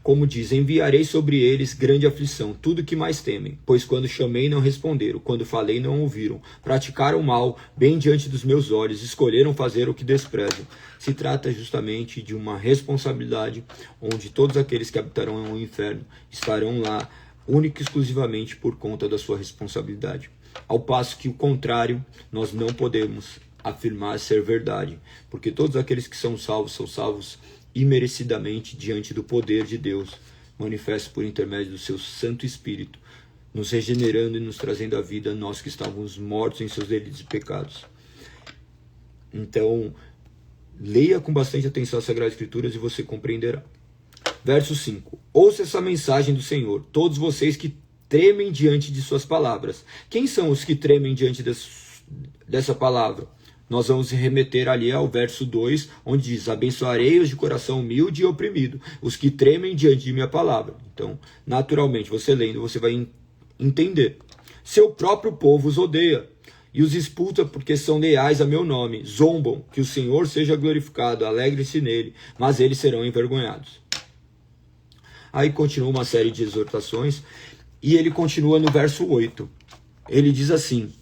como diz: enviarei sobre eles grande aflição, tudo que mais temem, pois quando chamei não responderam, quando falei não ouviram, praticaram mal bem diante dos meus olhos, escolheram fazer o que desprezam. Se trata justamente de uma responsabilidade onde todos aqueles que habitarão o inferno estarão lá única e exclusivamente por conta da sua responsabilidade. Ao passo que o contrário, nós não podemos afirmar ser verdade, porque todos aqueles que são salvos imerecidamente diante do poder de Deus, manifesto por intermédio do seu Santo Espírito, nos regenerando e nos trazendo à vida, nós que estávamos mortos em seus delitos e pecados. Então, leia com bastante atenção as Sagradas Escrituras e você compreenderá. Verso 5. Ouça essa mensagem do Senhor, todos vocês que tremem diante de suas palavras. Quem são os que tremem diante dessa palavra? Nós vamos remeter ali ao verso 2, onde diz: abençoarei os de coração humilde e oprimido, os que tremem diante de minha palavra. Então, naturalmente, você lendo, você vai entender. Seu próprio povo os odeia e os expulsa porque são leais a meu nome. Zombam, que o Senhor seja glorificado, alegre-se nele, mas eles serão envergonhados. Aí continua uma série de exortações, e ele continua no verso 8. Ele diz assim: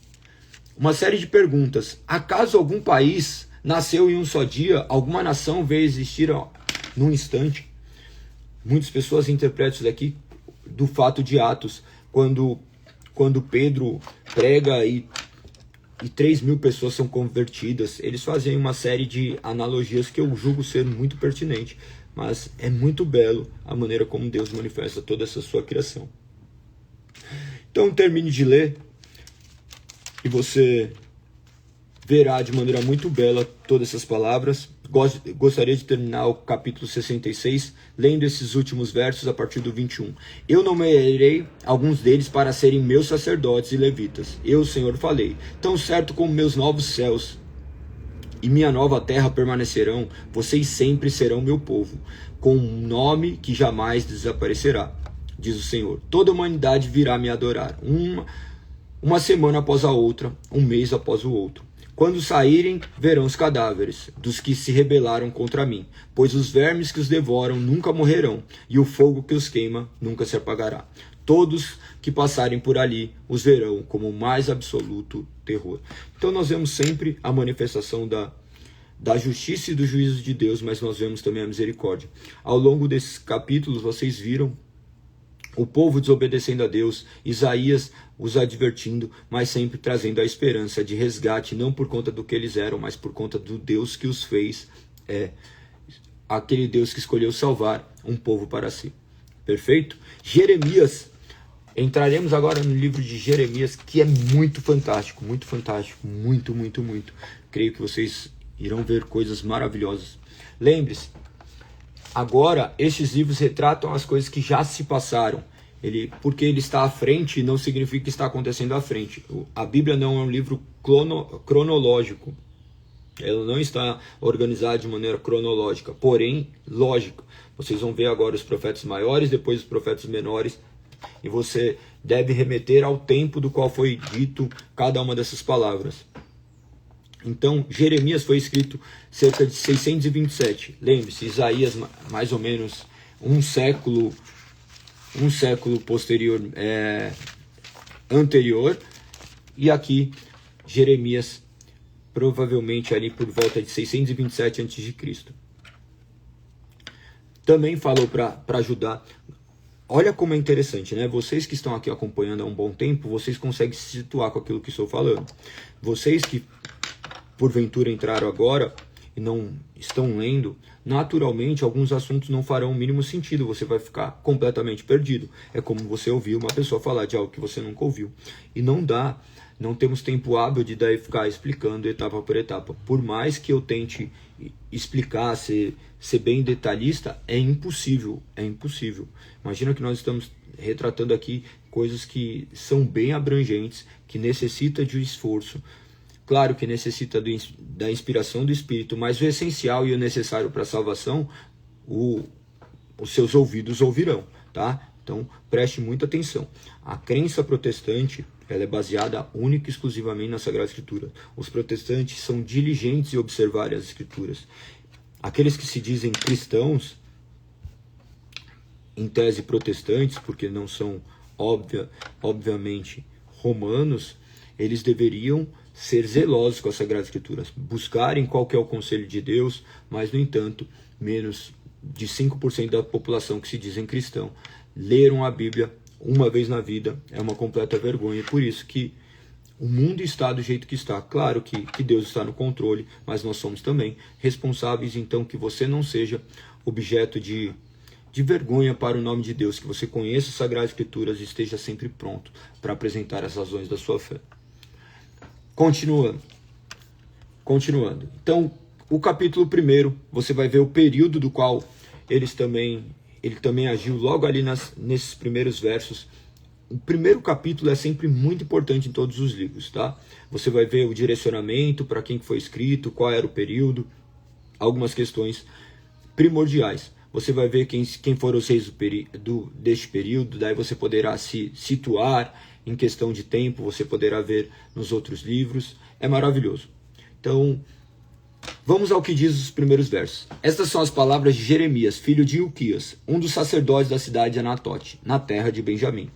uma série de perguntas. Acaso algum país nasceu em um só dia? Alguma nação veio existir num instante? Muitas pessoas interpretam isso daqui do fato de Atos, quando Pedro prega e e 3.000 pessoas são convertidas. Eles fazem uma série de analogias que eu julgo ser muito pertinente, mas é muito belo a maneira como Deus manifesta toda essa sua criação. Então termine de ler e você verá de maneira muito bela todas essas palavras. Gostaria de terminar o capítulo 66 lendo esses últimos versos a partir do 21. Eu nomearei alguns deles para serem meus sacerdotes e levitas. Eu, Senhor, falei, tão certo como meus novos céus e minha nova terra permanecerão, vocês sempre serão meu povo, com um nome que jamais desaparecerá, diz o Senhor. Toda a humanidade virá me adorar, uma semana após a outra, um mês após o outro. Quando saírem, verão os cadáveres dos que se rebelaram contra mim, pois os vermes que os devoram nunca morrerão, e o fogo que os queima nunca se apagará. Todos que passarem por ali os verão como o mais absoluto terror. Então nós vemos sempre a manifestação da justiça e do juízo de Deus, mas nós vemos também a misericórdia. Ao longo desses capítulos, vocês viram o povo desobedecendo a Deus, Isaías os advertindo, mas sempre trazendo a esperança de resgate, não por conta do que eles eram, mas por conta do Deus que os fez, aquele Deus que escolheu salvar um povo para si. Perfeito? Jeremias, entraremos agora no livro de Jeremias, que é muito fantástico, muito, muito, muito. Creio que vocês irão ver coisas maravilhosas. Lembre-se, agora esses livros retratam as coisas que já se passaram. Porque ele está à frente não significa que está acontecendo à frente. A Bíblia não é um livro cronológico. Ela não está organizada de maneira cronológica, porém lógica. Vocês vão ver agora os profetas maiores, depois os profetas menores, e você deve remeter ao tempo do qual foi dito cada uma dessas palavras. Então, Jeremias foi escrito cerca de 627. Lembre-se, Isaías mais ou menos um século posterior, anterior, e aqui Jeremias provavelmente ali por volta de 627 a.C. Também falou para ajudar. Olha como é interessante, né? Vocês que estão aqui acompanhando há um bom tempo, vocês conseguem se situar com aquilo que estou falando. Vocês que porventura entraram agora e não estão lendo, naturalmente alguns assuntos não farão o mínimo sentido, você vai ficar completamente perdido. É como você ouvir uma pessoa falar de algo que você nunca ouviu. E não temos tempo hábil de daí ficar explicando etapa por etapa. Por mais que eu tente explicar, ser bem detalhista, é impossível. Imagina que nós estamos retratando aqui coisas que são bem abrangentes, que necessitam de um esforço. Claro que necessita da inspiração do Espírito, mas o essencial e o necessário para a salvação, os seus ouvidos ouvirão, tá? Então, preste muita atenção. A crença protestante, ela é baseada única e exclusivamente na Sagrada Escritura. Os protestantes são diligentes em observar as Escrituras. Aqueles que se dizem cristãos, em tese protestantes, porque não são obviamente romanos, eles deveriam ser zelosos com as Sagradas Escrituras, buscarem qual que é o conselho de Deus, mas, no entanto, menos de 5% da população que se dizem cristão leram a Bíblia uma vez na vida. É uma completa vergonha, por isso que o mundo está do jeito que está. Claro que Deus está no controle, mas nós somos também responsáveis, então, que você não seja objeto de vergonha para o nome de Deus, que você conheça as Sagradas Escrituras e esteja sempre pronto para apresentar as razões da sua fé. Continuando. Então, o capítulo 1, você vai ver o período do qual ele também agiu logo ali nesses primeiros versos. O primeiro capítulo é sempre muito importante em todos os livros, tá? Você vai ver o direcionamento, para quem foi escrito, qual era o período, algumas questões primordiais. Você vai ver quem foram os reis deste período, daí você poderá se situar em questão de tempo, você poderá ver nos outros livros. É maravilhoso. Então, vamos ao que diz os primeiros versos. Estas são as palavras de Jeremias, filho de Hilquias, um dos sacerdotes da cidade de Anatote, na terra de Benjamim.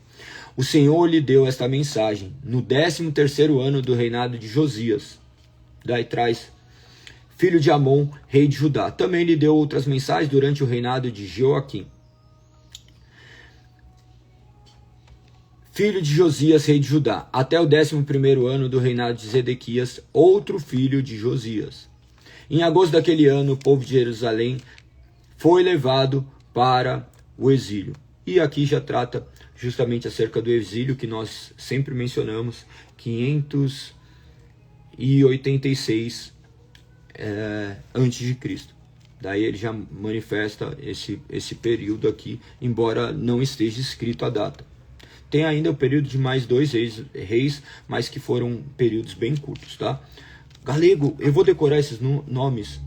O Senhor lhe deu esta mensagem no 13º ano do reinado de Josias. Daí traz, filho de Amon, rei de Judá. Também lhe deu outras mensagens durante o reinado de Joaquim, filho de Josias, rei de Judá, até o 11º ano do reinado de Zedequias, outro filho de Josias. Em agosto daquele ano, o povo de Jerusalém foi levado para o exílio. E aqui já trata justamente acerca do exílio que nós sempre mencionamos, 586 antes de Cristo. Daí ele já manifesta esse período aqui, embora não esteja escrito a data. Tem ainda o período de mais 2 reis, mas que foram períodos bem curtos, tá? Galego, eu vou decorar esses nomes?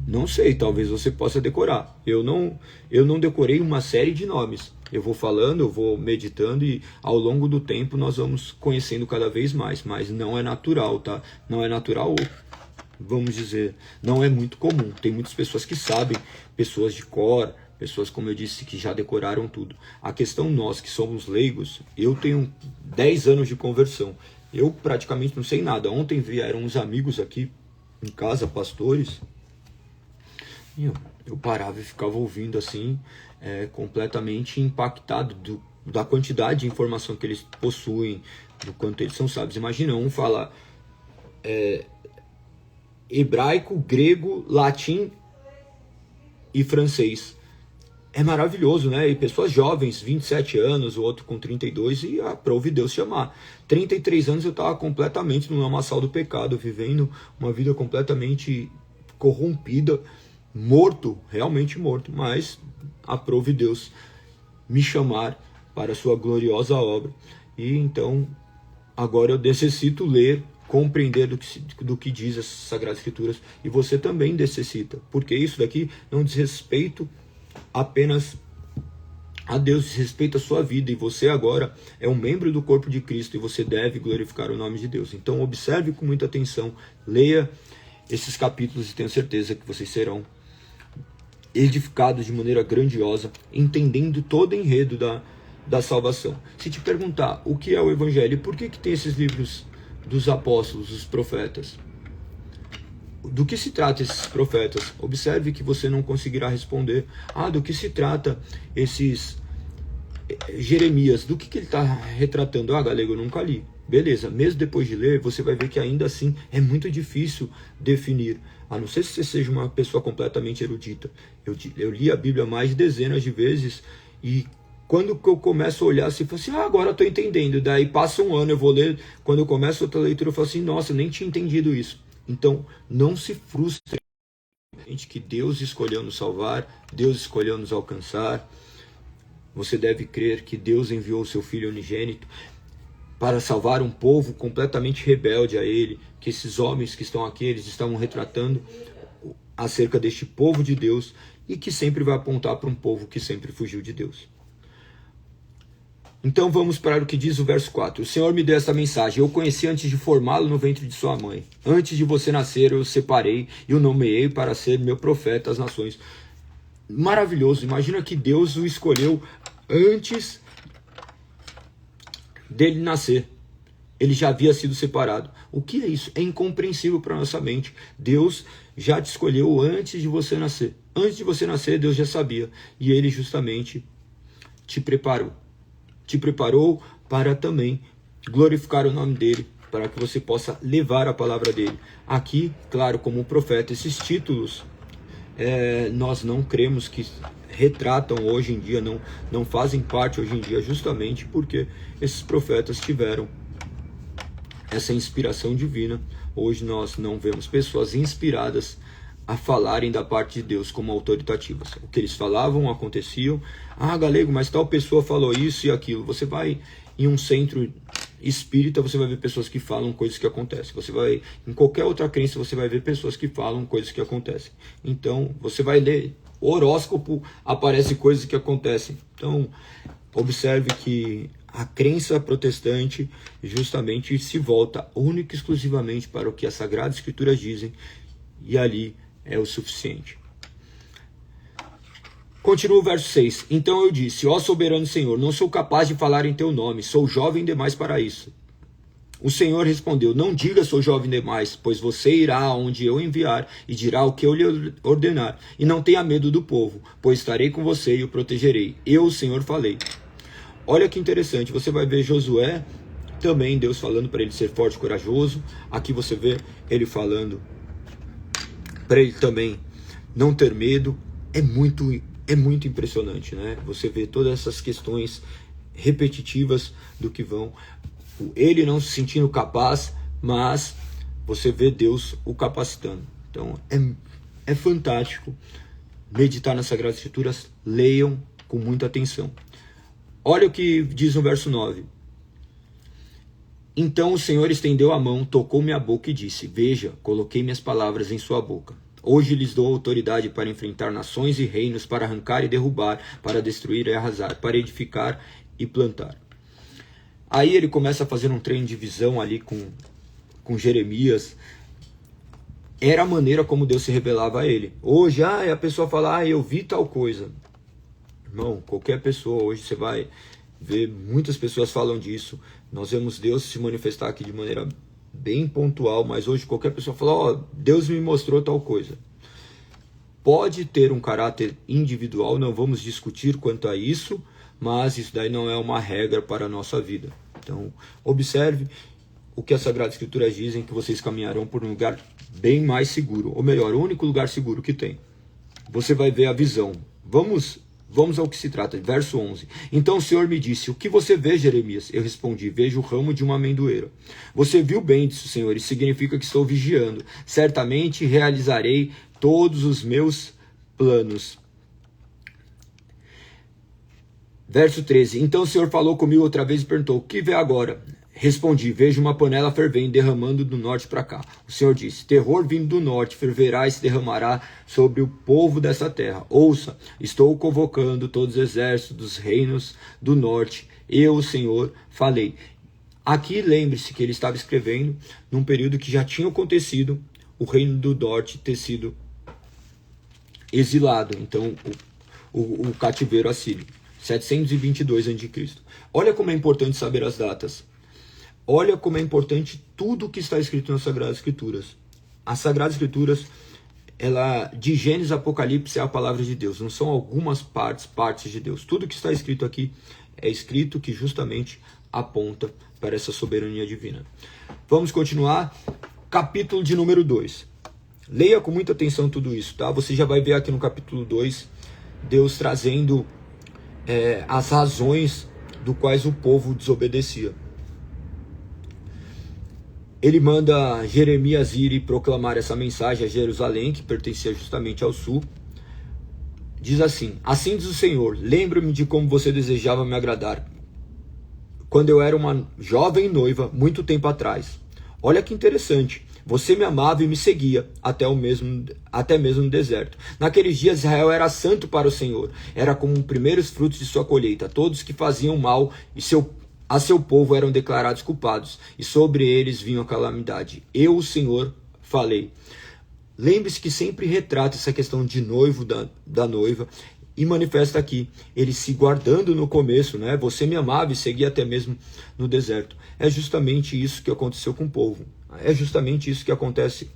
Não sei, talvez você possa decorar. Eu não decorei uma série de nomes. Eu vou falando, eu vou meditando e ao longo do tempo nós vamos conhecendo cada vez mais. Mas não é natural, tá? Não é natural, vamos dizer, não é muito comum. Tem muitas pessoas que sabem, pessoas de cor, pessoas, como eu disse, que já decoraram tudo. A questão nós que somos leigos, eu tenho 10 anos de conversão. Eu praticamente não sei nada. Ontem vieram uns amigos aqui em casa, pastores. Eu parava e ficava ouvindo assim, completamente impactado da quantidade de informação que eles possuem, do quanto eles são sábios. Imagina, um fala hebraico, grego, latim e francês. É maravilhoso, né? E pessoas jovens, 27 anos, o outro com 32, e aprove Deus chamar. 33 anos eu estava completamente no lamaçal do pecado, vivendo uma vida completamente corrompida, morto, realmente morto, mas aprove Deus me chamar para a sua gloriosa obra. E então, agora eu necessito ler, compreender do que diz as Sagradas Escrituras, e você também necessita, porque isso daqui não diz respeito apenas a Deus, diz respeito à sua vida, e você agora é um membro do corpo de Cristo, e você deve glorificar o nome de Deus. Então observe com muita atenção, leia esses capítulos, e tenho certeza que vocês serão edificados de maneira grandiosa, entendendo todo o enredo da salvação. Se te perguntar o que é o Evangelho, por que tem esses livros dos apóstolos, dos profetas? Do que se trata esses profetas? Observe que você não conseguirá responder. Do que se trata esses Jeremias? Do que ele está retratando? Galego, eu nunca li. Beleza, mesmo depois de ler, você vai ver que ainda assim é muito difícil definir. A não ser se você seja uma pessoa completamente erudita. Eu li a Bíblia mais de dezenas de vezes e quando eu começo a olhar assim, eu falo assim, agora eu estou entendendo. Daí passa um ano, eu vou ler. Quando eu começo outra leitura, eu falo assim, nossa, eu nem tinha entendido isso. Então, não se frustre, gente, que Deus escolheu nos salvar, Deus escolheu nos alcançar. Você deve crer que Deus enviou o seu Filho unigênito para salvar um povo completamente rebelde a Ele, que esses homens que estão aqui, eles estavam retratando acerca deste povo de Deus e que sempre vai apontar para um povo que sempre fugiu de Deus. Então vamos para o que diz o verso 4. O Senhor me deu esta mensagem. Eu o conheci antes de formá-lo no ventre de sua mãe. Antes de você nascer, eu o separei e o nomeei para ser meu profeta às nações. Maravilhoso. Imagina que Deus o escolheu antes dele nascer. Ele já havia sido separado. O que é isso? É incompreensível para a nossa mente. Deus já te escolheu antes de você nascer. Antes de você nascer, Deus já sabia. E Ele justamente te preparou. Te preparou para também glorificar o nome dele, para que você possa levar a palavra dele. Aqui, claro, como profeta, esses títulos nós não cremos que retratam hoje em dia, não fazem parte hoje em dia, justamente porque esses profetas tiveram essa inspiração divina. Hoje nós não vemos pessoas inspiradas a falarem da parte de Deus como autoritativas. O que eles falavam, aconteciam. Galego, mas tal pessoa falou isso e aquilo. Você vai em um centro espírita, você vai ver pessoas que falam coisas que acontecem. Você vai em qualquer outra crença, você vai ver pessoas que falam coisas que acontecem. Então, você vai ler horóscopo, aparece coisas que acontecem. Então, observe que a crença protestante justamente se volta única e exclusivamente para o que as Sagradas Escrituras dizem, e ali é o suficiente. Continua o verso 6. Então eu disse, ó soberano Senhor, não sou capaz de falar em teu nome, sou jovem demais para isso. O Senhor respondeu, não diga sou jovem demais, pois você irá aonde eu enviar e dirá o que eu lhe ordenar. E não tenha medo do povo, pois estarei com você e o protegerei. Eu, o Senhor, falei. Olha que interessante, você vai ver Josué, também Deus falando para ele ser forte e corajoso. Aqui você vê ele falando para ele também não ter medo. É muito impressionante, né? Você vê todas essas questões repetitivas do que vão. Ele não se sentindo capaz, mas você vê Deus o capacitando. Então é fantástico meditar nas Sagradas Escrituras. Leiam com muita atenção. Olha o que diz no verso 9. Então o Senhor estendeu a mão, tocou minha boca e disse: Veja, coloquei minhas palavras em sua boca. Hoje lhes dou autoridade para enfrentar nações e reinos, para arrancar e derrubar, para destruir e arrasar, para edificar e plantar. Aí ele começa a fazer um treino de visão ali com Jeremias. Era a maneira como Deus se revelava a ele. Hoje, a pessoa fala, eu vi tal coisa. Irmão, qualquer pessoa, hoje você vai ver, muitas pessoas falam disso. Nós vemos Deus se manifestar aqui de maneira bem pontual, mas hoje qualquer pessoa fala, Deus me mostrou tal coisa. Pode ter um caráter individual, não vamos discutir quanto a isso, mas isso daí não é uma regra para a nossa vida. Então, observe o que as Sagradas Escrituras dizem, que vocês caminharão por um lugar bem mais seguro, ou melhor, o único lugar seguro que tem. Você vai ver a visão. Vamos ao que se trata. Verso 11. Então o Senhor me disse: O que você vê, Jeremias? Eu respondi: Vejo o ramo de uma amendoeira. Você viu bem, disse o Senhor, isso significa que estou vigiando. Certamente realizarei todos os meus planos. Verso 13. Então o Senhor falou comigo outra vez e perguntou: O que vê agora? Respondi: Vejo uma panela fervendo, derramando do norte para cá. O Senhor disse: Terror vindo do norte, ferverá e se derramará sobre o povo dessa terra. Ouça, estou convocando todos os exércitos dos reinos do norte. Eu, o Senhor, falei. Aqui lembre-se que ele estava escrevendo num período que já tinha acontecido o reino do norte ter sido exilado. Então, o cativeiro assírio. 722 a.C. Olha como é importante saber as datas. Olha como é importante tudo que está escrito nas Sagradas Escrituras. As Sagradas Escrituras, de Gênesis a Apocalipse, é a palavra de Deus. Não são algumas partes de Deus. Tudo que está escrito aqui é escrito que justamente aponta para essa soberania divina. Vamos continuar. Capítulo de número 2. Leia com muita atenção tudo isso, tá? Você já vai ver aqui no capítulo 2, Deus trazendo as razões do quais o povo desobedecia. Ele manda Jeremias ir e proclamar essa mensagem a Jerusalém, que pertencia justamente ao sul. Diz assim: Assim diz o Senhor, lembro-me de como você desejava me agradar, quando eu era uma jovem noiva, muito tempo atrás. Olha que interessante, você me amava e me seguia, até mesmo no deserto. Naqueles dias Israel era santo para o Senhor, era como os primeiros frutos de sua colheita. Todos que faziam mal a seu povo eram declarados culpados, e sobre eles vinha a calamidade. Eu, o Senhor, falei. Lembre-se que sempre retrata essa questão de noivo, da noiva, e manifesta aqui, ele se guardando no começo, né? Você me amava e seguia até mesmo no deserto. É justamente isso que aconteceu com o povo. É justamente isso que acontece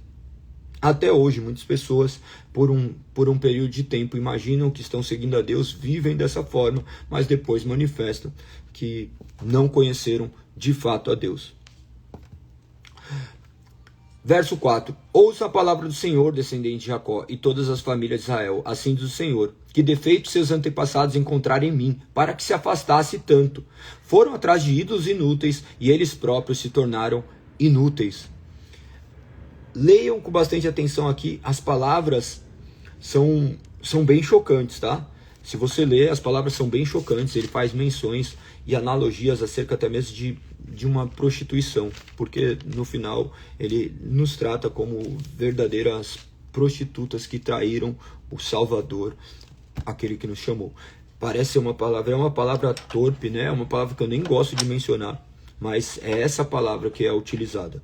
até hoje. Muitas pessoas, por um período de tempo, imaginam que estão seguindo a Deus, vivem dessa forma, mas depois manifestam que não conheceram de fato a Deus. Verso 4. Ouça a palavra do Senhor, descendente de Jacó, e todas as famílias de Israel. Assim diz o Senhor: que defeitos seus antepassados encontraram em mim, para que se afastasse tanto. Foram atrás de ídolos inúteis, e eles próprios se tornaram inúteis. Leiam com bastante atenção aqui, as palavras são bem chocantes, tá? Se você ler, as palavras são bem chocantes, ele faz menções e analogias acerca até mesmo de uma prostituição, porque no final ele nos trata como verdadeiras prostitutas que traíram o Salvador, aquele que nos chamou. Parece ser uma palavra torpe, né? É uma palavra que eu nem gosto de mencionar, mas é essa palavra que é utilizada.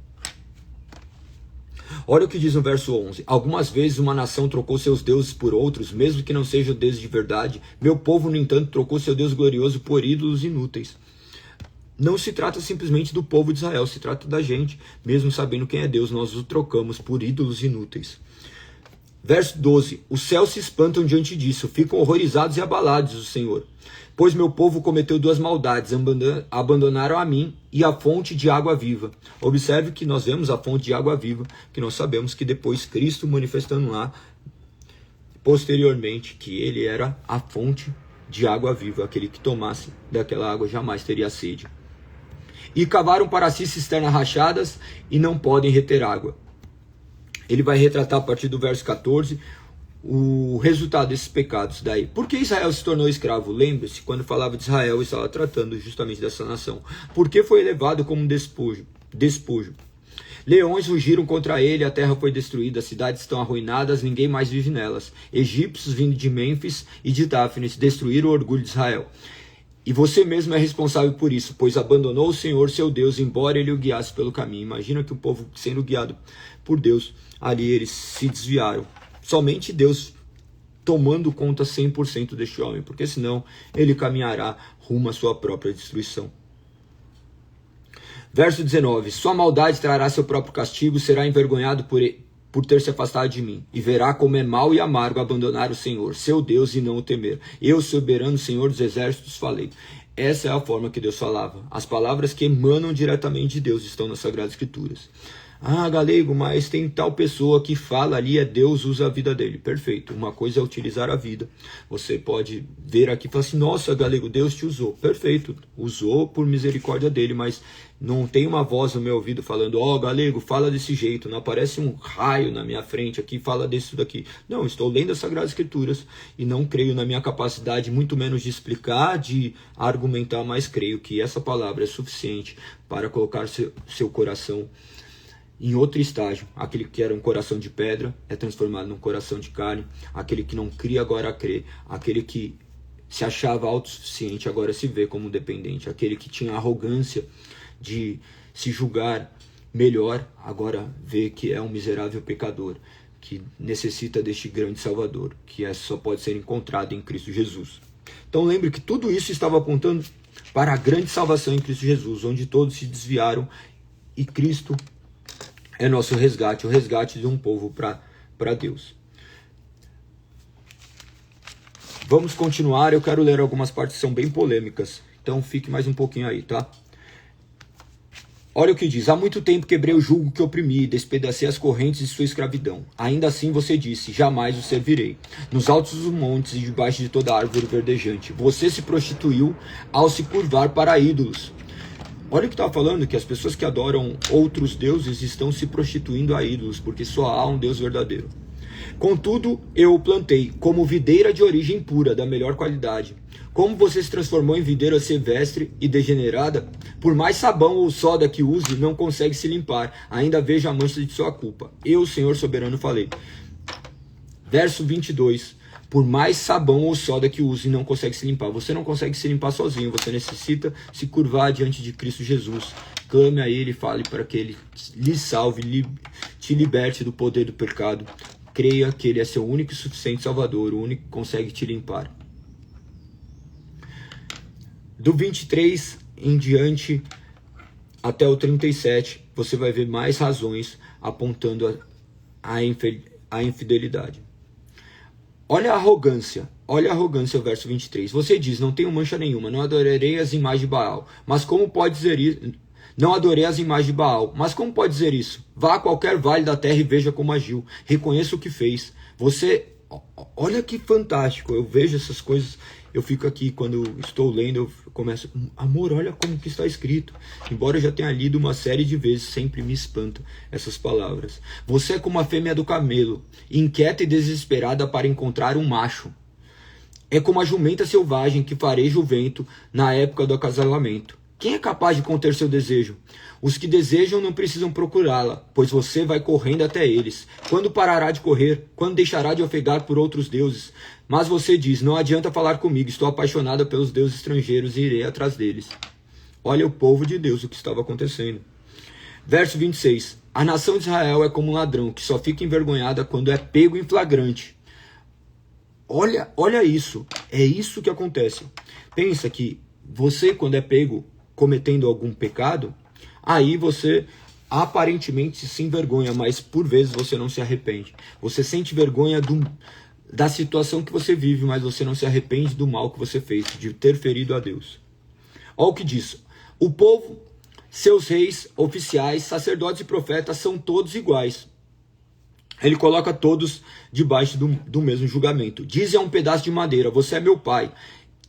Olha o que diz no verso 11. Algumas vezes uma nação trocou seus deuses por outros, mesmo que não sejam deuses de verdade. Meu povo, no entanto, trocou seu Deus glorioso por ídolos inúteis. Não se trata simplesmente do povo de Israel, se trata da gente. Mesmo sabendo quem é Deus, nós o trocamos por ídolos inúteis. Verso 12. Os céus se espantam diante disso, ficam horrorizados e abalados, o Senhor. Pois meu povo cometeu duas maldades, abandonaram a mim e a fonte de água viva. Observe que nós vemos a fonte de água viva, que nós sabemos que depois Cristo manifestando lá, posteriormente, que ele era a fonte de água viva, aquele que tomasse daquela água jamais teria sede. E cavaram para si cisternas rachadas e não podem reter água. Ele vai retratar a partir do verso 14 o resultado desses pecados daí. Por que Israel se tornou escravo? Lembre-se, quando falava de Israel, estava tratando justamente dessa nação. Porque foi levado como um despojo. Leões rugiram contra ele, a terra foi destruída, as cidades estão arruinadas, ninguém mais vive nelas. Egípcios vindo de Mênfis e de Táfnis destruíram o orgulho de Israel. E você mesmo é responsável por isso, pois abandonou o Senhor seu Deus, embora ele o guiasse pelo caminho. Imagina que o povo sendo guiado por Deus, ali eles se desviaram. Somente Deus tomando conta 100% deste homem, porque senão ele caminhará rumo à sua própria destruição. Verso 19. Sua maldade trará seu próprio castigo, será envergonhado por ter se afastado de mim, e verá como é mau e amargo abandonar o Senhor, seu Deus, e não o temer. Eu, soberano Senhor dos exércitos, falei. Essa é a forma que Deus falava. As palavras que emanam diretamente de Deus estão nas Sagradas Escrituras. Ah, Galego, mas tem tal pessoa que fala ali, Deus usa a vida dele. Perfeito. Uma coisa é utilizar a vida. Você pode ver aqui e falar assim, nossa, Galego, Deus te usou. Perfeito. Usou por misericórdia dele, mas não tem uma voz no meu ouvido falando, Galego, fala desse jeito. Não aparece um raio na minha frente aqui, fala disso daqui. Não, estou lendo as Sagradas Escrituras e não creio na minha capacidade, muito menos de explicar, de argumentar, mas creio que essa palavra é suficiente para colocar seu coração em outro estágio. Aquele que era um coração de pedra é transformado num coração de carne. Aquele que não cria agora crê. Aquele que se achava autossuficiente agora se vê como dependente. Aquele que tinha arrogância de se julgar melhor agora vê que é um miserável pecador, que necessita deste grande Salvador, que só pode ser encontrado em Cristo Jesus. Então lembre que tudo isso estava apontando para a grande salvação em Cristo Jesus, onde todos se desviaram e Cristo é nosso resgate, o resgate de um povo para Deus. Vamos continuar, eu quero ler algumas partes que são bem polêmicas, então fique mais um pouquinho aí, tá? Olha o que diz, há muito tempo quebrei o jugo que oprimi e despedacei as correntes de sua escravidão. Ainda assim você disse, jamais o servirei. Nos altos dos montes e debaixo de toda árvore verdejante, você se prostituiu ao se curvar para ídolos. Olha o que está falando, que as pessoas que adoram outros deuses estão se prostituindo a ídolos, porque só há um Deus verdadeiro. Contudo, eu o plantei como videira de origem pura, da melhor qualidade. Como você se transformou em videira silvestre e degenerada, por mais sabão ou soda que use, não consegue se limpar, ainda vejo a mancha de sua culpa. Eu, Senhor soberano, falei. Verso 22. Por mais sabão ou soda que use, não consegue se limpar. Você não consegue se limpar sozinho. Você necessita se curvar diante de Cristo Jesus. Clame a Ele, fale para que Ele lhe salve, te liberte do poder do pecado. Creia que Ele é seu único e suficiente Salvador, o único que consegue te limpar. Do 23 em diante até o 37, você vai ver mais razões apontando a infidelidade. Olha a arrogância, o verso 23. Você diz, não tenho mancha nenhuma, não adorarei as imagens de Baal. Mas como pode dizer isso? Não adorei as imagens de Baal. Mas como pode dizer isso? Vá a qualquer vale da terra e veja como agiu. Reconheça o que fez. Olha que fantástico. Eu vejo essas coisas, eu fico aqui, quando estou lendo, eu começo, amor, olha como que está escrito. Embora eu já tenha lido uma série de vezes, sempre me espanta essas palavras. Você é como a fêmea do camelo, inquieta e desesperada para encontrar um macho. É como a jumenta selvagem que fareja o vento na época do acasalamento. Quem é capaz de conter seu desejo? Os que desejam não precisam procurá-la, pois você vai correndo até eles. Quando parará de correr? Quando deixará de ofegar por outros deuses? Mas você diz, não adianta falar comigo, estou apaixonada pelos deuses estrangeiros e irei atrás deles. Olha o povo de Deus, o que estava acontecendo. Verso 26. A nação de Israel é como um ladrão, que só fica envergonhada quando é pego em flagrante. Olha isso. É isso que acontece. Pensa que você, quando é pego cometendo algum pecado, aí você aparentemente se envergonha, mas por vezes você não se arrepende. Você sente vergonha da situação que você vive, mas você não se arrepende do mal que você fez, de ter ferido a Deus. Olha o que diz. O povo, seus reis, oficiais, sacerdotes e profetas são todos iguais. Ele coloca todos debaixo do mesmo julgamento. Dizem a um pedaço de madeira, você é meu pai.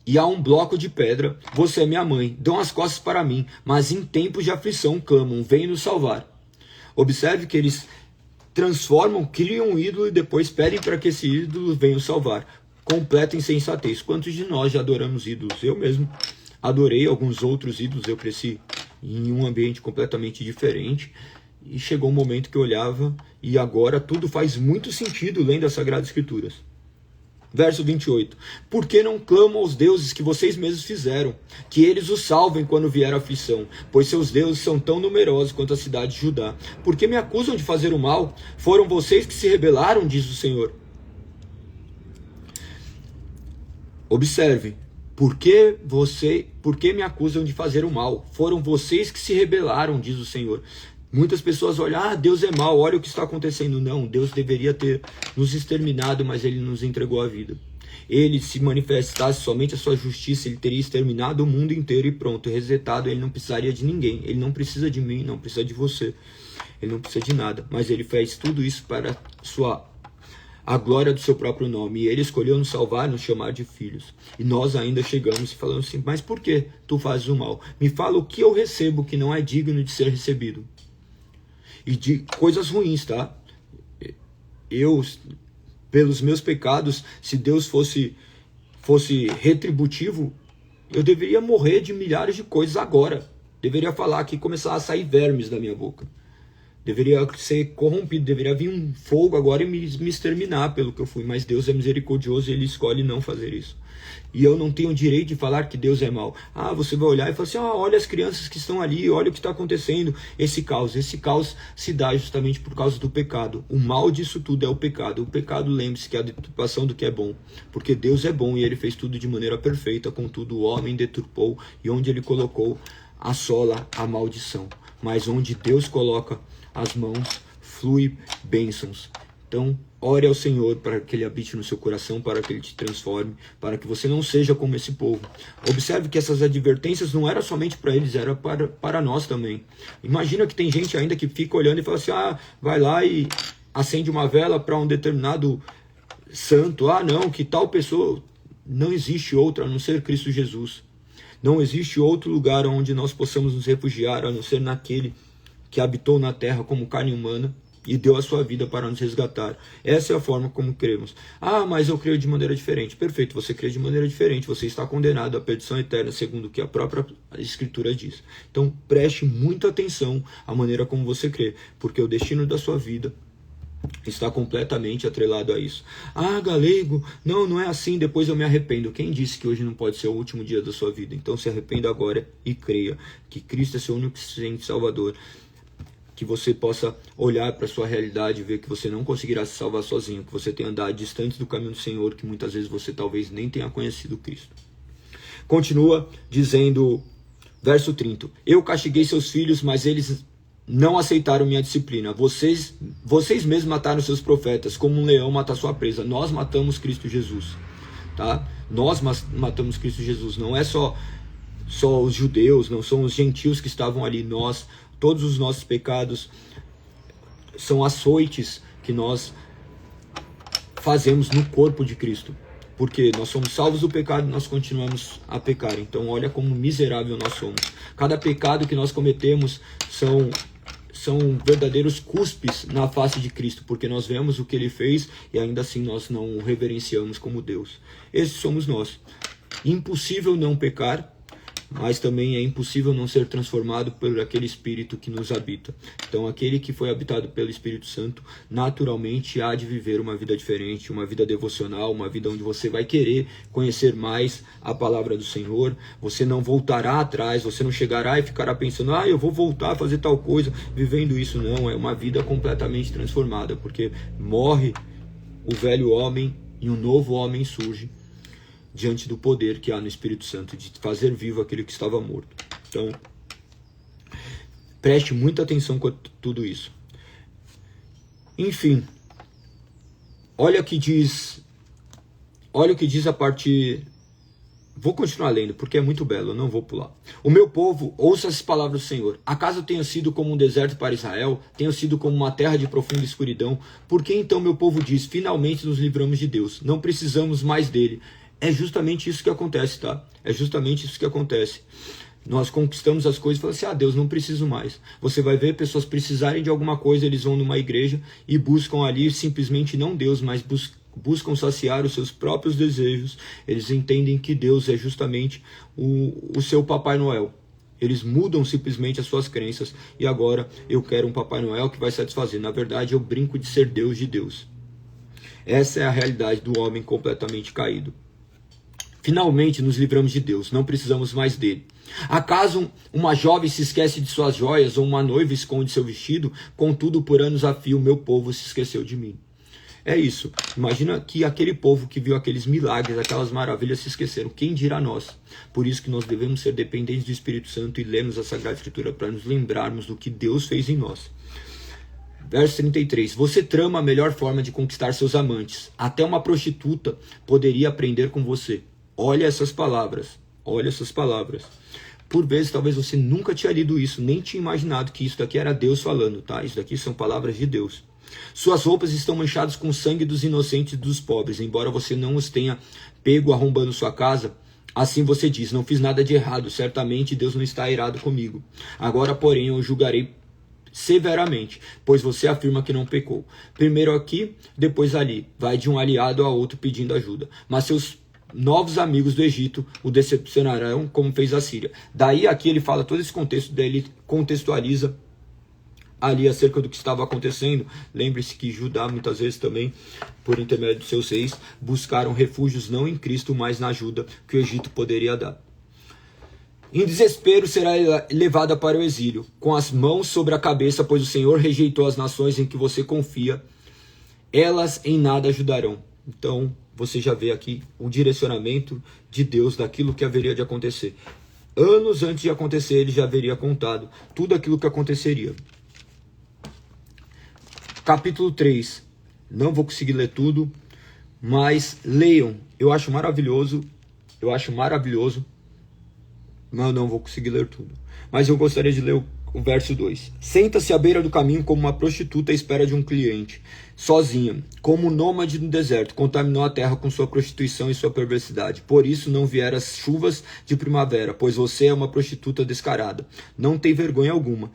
E a um bloco de pedra, você é minha mãe. Dão as costas para mim, mas em tempos de aflição clamam, vem nos salvar. Observe que eles transformam, criam um ídolo e depois pedem para que esse ídolo venha os salvar. Completa insensatez. Quantos de nós já adoramos ídolos? Eu mesmo adorei alguns outros ídolos. Eu cresci em um ambiente completamente diferente. E chegou um momento que eu olhava e agora tudo faz muito sentido lendo as Sagradas Escrituras. Verso 28. Por que não clamam aos deuses que vocês mesmos fizeram? Que eles os salvem quando vier a aflição, pois seus deuses são tão numerosos quanto a cidade de Judá. Por que me acusam de fazer o mal? Foram vocês que se rebelaram, diz o Senhor. Observe. Por que me acusam de fazer o mal? Foram vocês que se rebelaram, diz o Senhor. Muitas pessoas olham, Deus é mau, olha o que está acontecendo. Não, Deus deveria ter nos exterminado, mas Ele nos entregou a vida. Ele, se manifestasse somente a sua justiça, Ele teria exterminado o mundo inteiro e pronto, resetado. Ele não precisaria de ninguém, Ele não precisa de mim, não precisa de você. Ele não precisa de nada, mas Ele fez tudo isso para a glória do seu próprio nome. E Ele escolheu nos salvar, nos chamar de filhos. E nós ainda chegamos e falamos assim, mas por que tu fazes o mal? Me fala o que eu recebo que não é digno de ser recebido. E de coisas ruins, tá? Eu, pelos meus pecados, se Deus fosse retributivo, eu deveria morrer de milhares de coisas agora. Deveria falar que começar a sair vermes da minha boca. Deveria ser corrompido, deveria vir um fogo agora e me exterminar pelo que eu fui. Mas Deus é misericordioso e Ele escolhe não fazer isso. E eu não tenho o direito de falar que Deus é mau. Você vai olhar e falar assim, olha as crianças que estão ali, olha o que está acontecendo. Esse caos se dá justamente por causa do pecado. O mal disso tudo é o pecado. O pecado, lembre-se, que é a deturpação do que é bom. Porque Deus é bom e Ele fez tudo de maneira perfeita. Contudo, o homem deturpou e onde Ele colocou, assola a maldição. Mas onde Deus coloca as mãos, flui bênçãos. Então, ore ao Senhor para que Ele habite no seu coração, para que Ele te transforme, para que você não seja como esse povo. Observe que essas advertências não eram somente para eles, era para nós também. Imagina que tem gente ainda que fica olhando e fala assim, vai lá e acende uma vela para um determinado santo. Não, que tal pessoa... Não existe outra a não ser Cristo Jesus. Não existe outro lugar onde nós possamos nos refugiar, a não ser naquele que habitou na terra como carne humana e deu a sua vida para nos resgatar. Essa é a forma como cremos. Mas eu creio de maneira diferente. Perfeito, você crê de maneira diferente. Você está condenado à perdição eterna, segundo o que a própria Escritura diz. Então, preste muita atenção à maneira como você crê, porque o destino da sua vida está completamente atrelado a isso. Galego, não é assim, depois eu me arrependo. Quem disse que hoje não pode ser o último dia da sua vida? Então se arrependa agora e creia que Cristo é seu único Salvador. Que você possa olhar para a sua realidade e ver que você não conseguirá se salvar sozinho, que você tem andado distante do caminho do Senhor, que muitas vezes você talvez nem tenha conhecido Cristo. Continua dizendo, verso 30, eu castiguei seus filhos, mas eles não aceitaram minha disciplina. Vocês mesmos mataram seus profetas, como um leão mata sua presa. Nós matamos Cristo Jesus, tá? Nós matamos Cristo Jesus. Não é só os judeus, não são os gentios que estavam ali. Todos os nossos pecados são açoites que nós fazemos no corpo de Cristo. Porque nós somos salvos do pecado e nós continuamos a pecar. Então olha como miserável nós somos. Cada pecado que nós cometemos são verdadeiros cuspes na face de Cristo, porque nós vemos o que Ele fez e ainda assim nós não o reverenciamos como Deus. Esses somos nós. Impossível não pecar, mas também é impossível não ser transformado por aquele Espírito que nos habita. Então aquele que foi habitado pelo Espírito Santo, naturalmente há de viver uma vida diferente, uma vida devocional, uma vida onde você vai querer conhecer mais a palavra do Senhor. Você não voltará atrás, você não chegará e ficará pensando, eu vou voltar a fazer tal coisa, vivendo isso. Não, é uma vida completamente transformada, porque morre o velho homem e um novo homem surge diante do poder que há no Espírito Santo de fazer vivo aquele que estava morto. Então, Preste muita atenção com tudo isso. Enfim, olha o que diz a parte... Vou continuar lendo, porque é muito belo, eu não vou pular. O meu povo, ouça as palavras do Senhor. Acaso eu tenho sido como um deserto para Israel? Tenho sido como uma terra de profunda escuridão? Por que então meu povo diz, finalmente nos livramos de Deus? Não precisamos mais dele. É justamente isso que acontece, tá? É justamente isso que acontece. Nós conquistamos as coisas e falamos assim, Deus, não preciso mais. Você vai ver pessoas precisarem de alguma coisa, eles vão numa igreja e buscam ali simplesmente não Deus, mas buscam saciar os seus próprios desejos. Eles entendem que Deus é justamente o seu Papai Noel. Eles mudam simplesmente as suas crenças e agora eu quero um Papai Noel que vai satisfazer. Na verdade, eu brinco de ser Deus de Deus. Essa é a realidade do homem completamente caído. Finalmente nos livramos de Deus, não precisamos mais dele. Acaso uma jovem se esquece de suas joias ou uma noiva esconde seu vestido? Contudo, por anos a fio, meu povo se esqueceu de mim. É isso. Imagina que aquele povo que viu aqueles milagres, aquelas maravilhas se esqueceram. Quem dirá nós? Por isso que nós devemos ser dependentes do Espírito Santo e lermos a Sagrada Escritura para nos lembrarmos do que Deus fez em nós. Verso 33. Você trama a melhor forma de conquistar seus amantes. Até uma prostituta poderia aprender com você. Olha essas palavras. Olha essas palavras. Por vezes, talvez você nunca tinha lido isso, nem tinha imaginado que isso daqui era Deus falando, tá? Isso daqui são palavras de Deus. Suas roupas estão manchadas com o sangue dos inocentes e dos pobres, embora você não os tenha pego arrombando sua casa. Assim você diz, não fiz nada de errado, certamente Deus não está irado comigo. Agora, porém, eu julgarei severamente, pois você afirma que não pecou. Primeiro aqui, depois ali, vai de um aliado a outro pedindo ajuda. Mas seus novos amigos do Egito o decepcionarão como fez a Síria. Daí aqui ele fala todo esse contexto, daí ele contextualiza ali acerca do que estava acontecendo. Lembre-se que Judá muitas vezes também, por intermédio de seus reis, buscaram refúgios não em Cristo, mas na ajuda que o Egito poderia dar. Em desespero será levada para o exílio, com as mãos sobre a cabeça, pois o Senhor rejeitou as nações em que você confia. Elas em nada ajudarão. Então, você já vê aqui o direcionamento de Deus daquilo que haveria de acontecer. Anos antes de acontecer, ele já haveria contado tudo aquilo que aconteceria. Capítulo 3. Não vou conseguir ler tudo, mas leiam. Eu acho maravilhoso. Mas não vou conseguir ler tudo. Mas eu gostaria de ler o verso 2. Senta-se à beira do caminho como uma prostituta à espera de um cliente. Sozinha, como um nômade no deserto, contaminou a terra com sua prostituição e sua perversidade. Por isso não vieram as chuvas de primavera, pois você é uma prostituta descarada. Não tem vergonha alguma.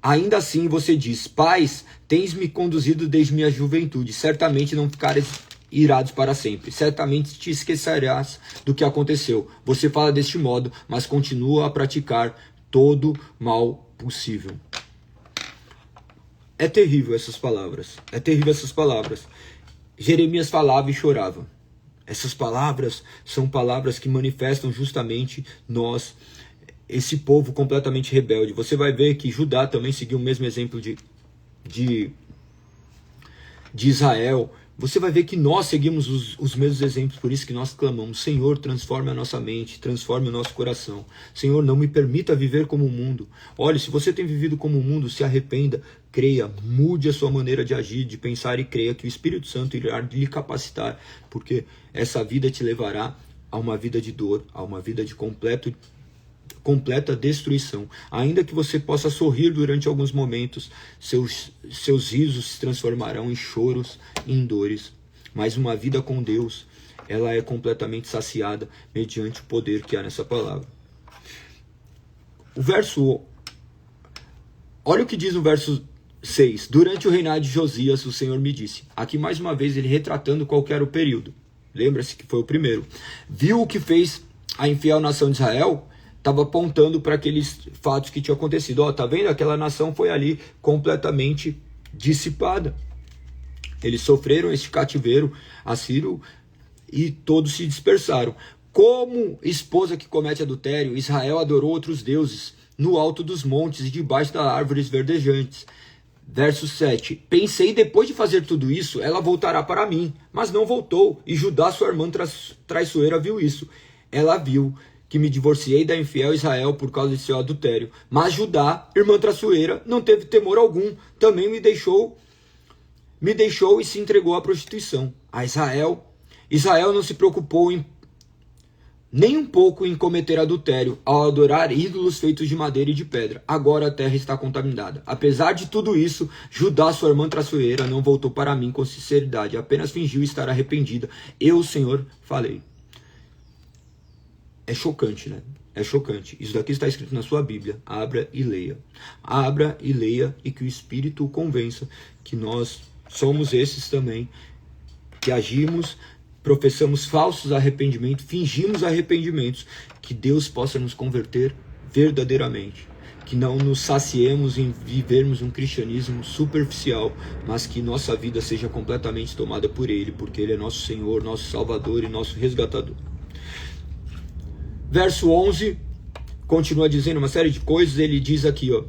Ainda assim você diz, pais, tens me conduzido desde minha juventude. Certamente não ficares irados para sempre. Certamente te esquecerás do que aconteceu. Você fala deste modo, mas continua a praticar todo mal possível. É terrível essas palavras. Jeremias falava e chorava. Essas palavras são palavras que manifestam justamente nós, esse povo completamente rebelde. Você vai ver que Judá também seguiu o mesmo exemplo de Israel. Você vai ver que nós seguimos os mesmos exemplos, por isso que nós clamamos, Senhor, transforme a nossa mente, transforme o nosso coração. Senhor, não me permita viver como o mundo. Olha, se você tem vivido como o mundo, se arrependa, creia, mude a sua maneira de agir, de pensar e creia que o Espírito Santo irá lhe capacitar, porque essa vida te levará a uma vida de dor, a uma vida de completa destruição. Ainda que você possa sorrir durante alguns momentos, seus risos se transformarão em choros e em dores. Mas uma vida com Deus, ela é completamente saciada mediante o poder que há nessa palavra. Olha o que diz o verso 6. Durante o reinado de Josias, o Senhor me disse. Aqui mais uma vez ele retratando qual era o período. Lembra-se que foi o primeiro. Viu o que fez a infiel nação de Israel? Estava apontando para aqueles fatos que tinham acontecido. Tá vendo? Aquela nação foi ali completamente dissipada. Eles sofreram esse cativeiro assírio e todos se dispersaram. Como esposa que comete adultério, Israel adorou outros deuses no alto dos montes e debaixo das árvores verdejantes. Verso 7. Pensei, depois de fazer tudo isso, ela voltará para mim. Mas não voltou. E Judá, sua irmã traiçoeira, viu isso. Ela viu que me divorciei da infiel Israel por causa de seu adultério. Mas Judá, irmã traiçoeira, não teve temor algum, também me deixou e se entregou à prostituição. A Israel não se preocupou nem um pouco em cometer adultério, ao adorar ídolos feitos de madeira e de pedra. Agora a terra está contaminada. Apesar de tudo isso, Judá, sua irmã traiçoeira, não voltou para mim com sinceridade, apenas fingiu estar arrependida. Eu, o Senhor, falei. É chocante, né? É chocante. Isso daqui está escrito na sua Bíblia. Abra e leia. Abra e leia, e que o Espírito o convença que nós somos esses também, que agimos, professamos falsos arrependimentos, fingimos arrependimentos, que Deus possa nos converter verdadeiramente, que não nos saciemos em vivermos um cristianismo superficial, mas que nossa vida seja completamente tomada por Ele, porque Ele é nosso Senhor, nosso Salvador e nosso resgatador. Verso 11, continua dizendo uma série de coisas. Ele diz aqui, ó,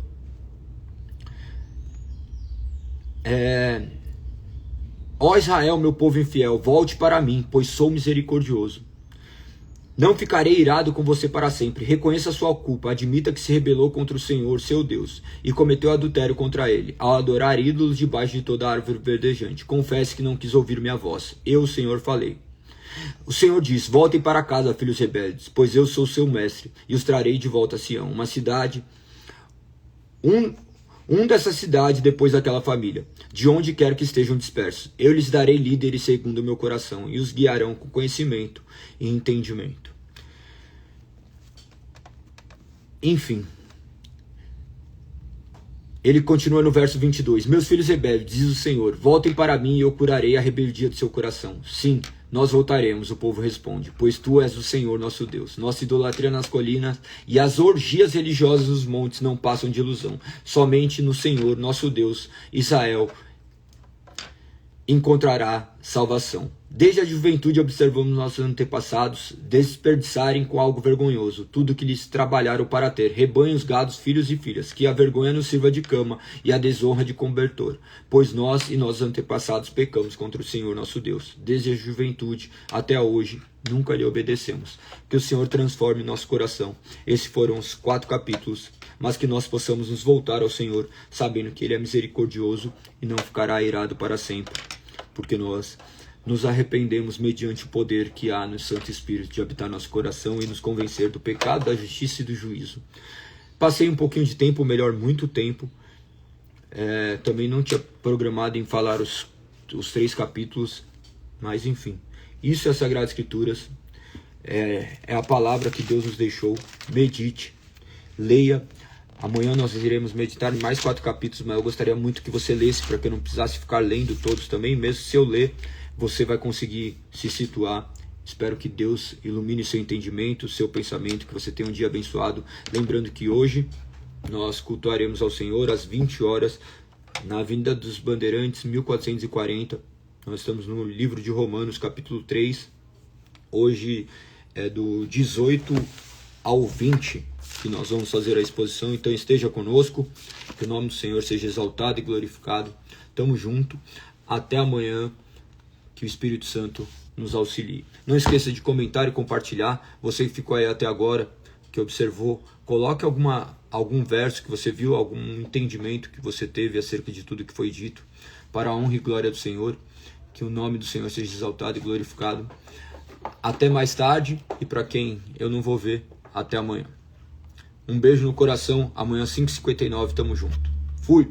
ó Israel, meu povo infiel, volte para mim, pois sou misericordioso. Não ficarei irado com você para sempre. Reconheça a sua culpa, admita que se rebelou contra o Senhor, seu Deus, e cometeu adultério contra ele, ao adorar ídolos debaixo de toda árvore verdejante. Confesse que não quis ouvir minha voz. Eu, o Senhor, falei. O Senhor diz, voltem para casa, filhos rebeldes, pois eu sou seu mestre, e os trarei de volta a Sião, uma cidade, dessa cidade depois daquela família, de onde quer que estejam dispersos. Eu lhes darei líderes segundo o meu coração, e os guiarão com conhecimento e entendimento. Enfim, ele continua no verso 22, meus filhos rebeldes, diz o Senhor, voltem para mim e eu curarei a rebeldia do seu coração. Sim, nós voltaremos, o povo responde, pois tu és o Senhor nosso Deus. Nossa idolatria nas colinas e as orgias religiosas nos montes não passam de ilusão. Somente no Senhor nosso Deus, Israel, encontrará salvação. Desde a juventude observamos nossos antepassados desperdiçarem com algo vergonhoso tudo que lhes trabalharam para ter, rebanhos, gados, filhos e filhas, que a vergonha nos sirva de cama e a desonra de cobertor, pois nós e nossos antepassados pecamos contra o Senhor nosso Deus. Desde a juventude até hoje nunca lhe obedecemos. Que o Senhor transforme nosso coração. Esses foram os 4 capítulos, mas que nós possamos nos voltar ao Senhor, sabendo que Ele é misericordioso e não ficará irado para sempre, porque nós nos arrependemos mediante o poder que há no Santo Espírito de habitar nosso coração e nos convencer do pecado, da justiça e do juízo. Passei um pouquinho de tempo, melhor, muito tempo. Também não tinha programado em falar os 3 capítulos, mas enfim. Isso é a Sagrada Escrituras, é a palavra que Deus nos deixou. Medite, leia. Amanhã nós iremos meditar em mais 4 capítulos, mas eu gostaria muito que você lesse, para que eu não precisasse ficar lendo todos também. Mesmo se eu ler, você vai conseguir se situar. Espero que Deus ilumine seu entendimento, seu pensamento, que você tenha um dia abençoado. Lembrando que hoje nós cultuaremos ao Senhor às 20 horas, na Avenida dos Bandeirantes, 1440. Nós estamos no livro de Romanos, capítulo 3. Hoje é do 18 ao 20 que nós vamos fazer a exposição. Então esteja conosco, que o nome do Senhor seja exaltado e glorificado. Tamo junto. Até amanhã. Que o Espírito Santo nos auxilie. Não esqueça de comentar e compartilhar. Você que ficou aí até agora, que observou, coloque algum verso que você viu, algum entendimento que você teve acerca de tudo que foi dito, para a honra e glória do Senhor. Que o nome do Senhor seja exaltado e glorificado. Até mais tarde, e para quem eu não vou ver, até amanhã. Um beijo no coração. Amanhã 5h59, tamo junto. Fui!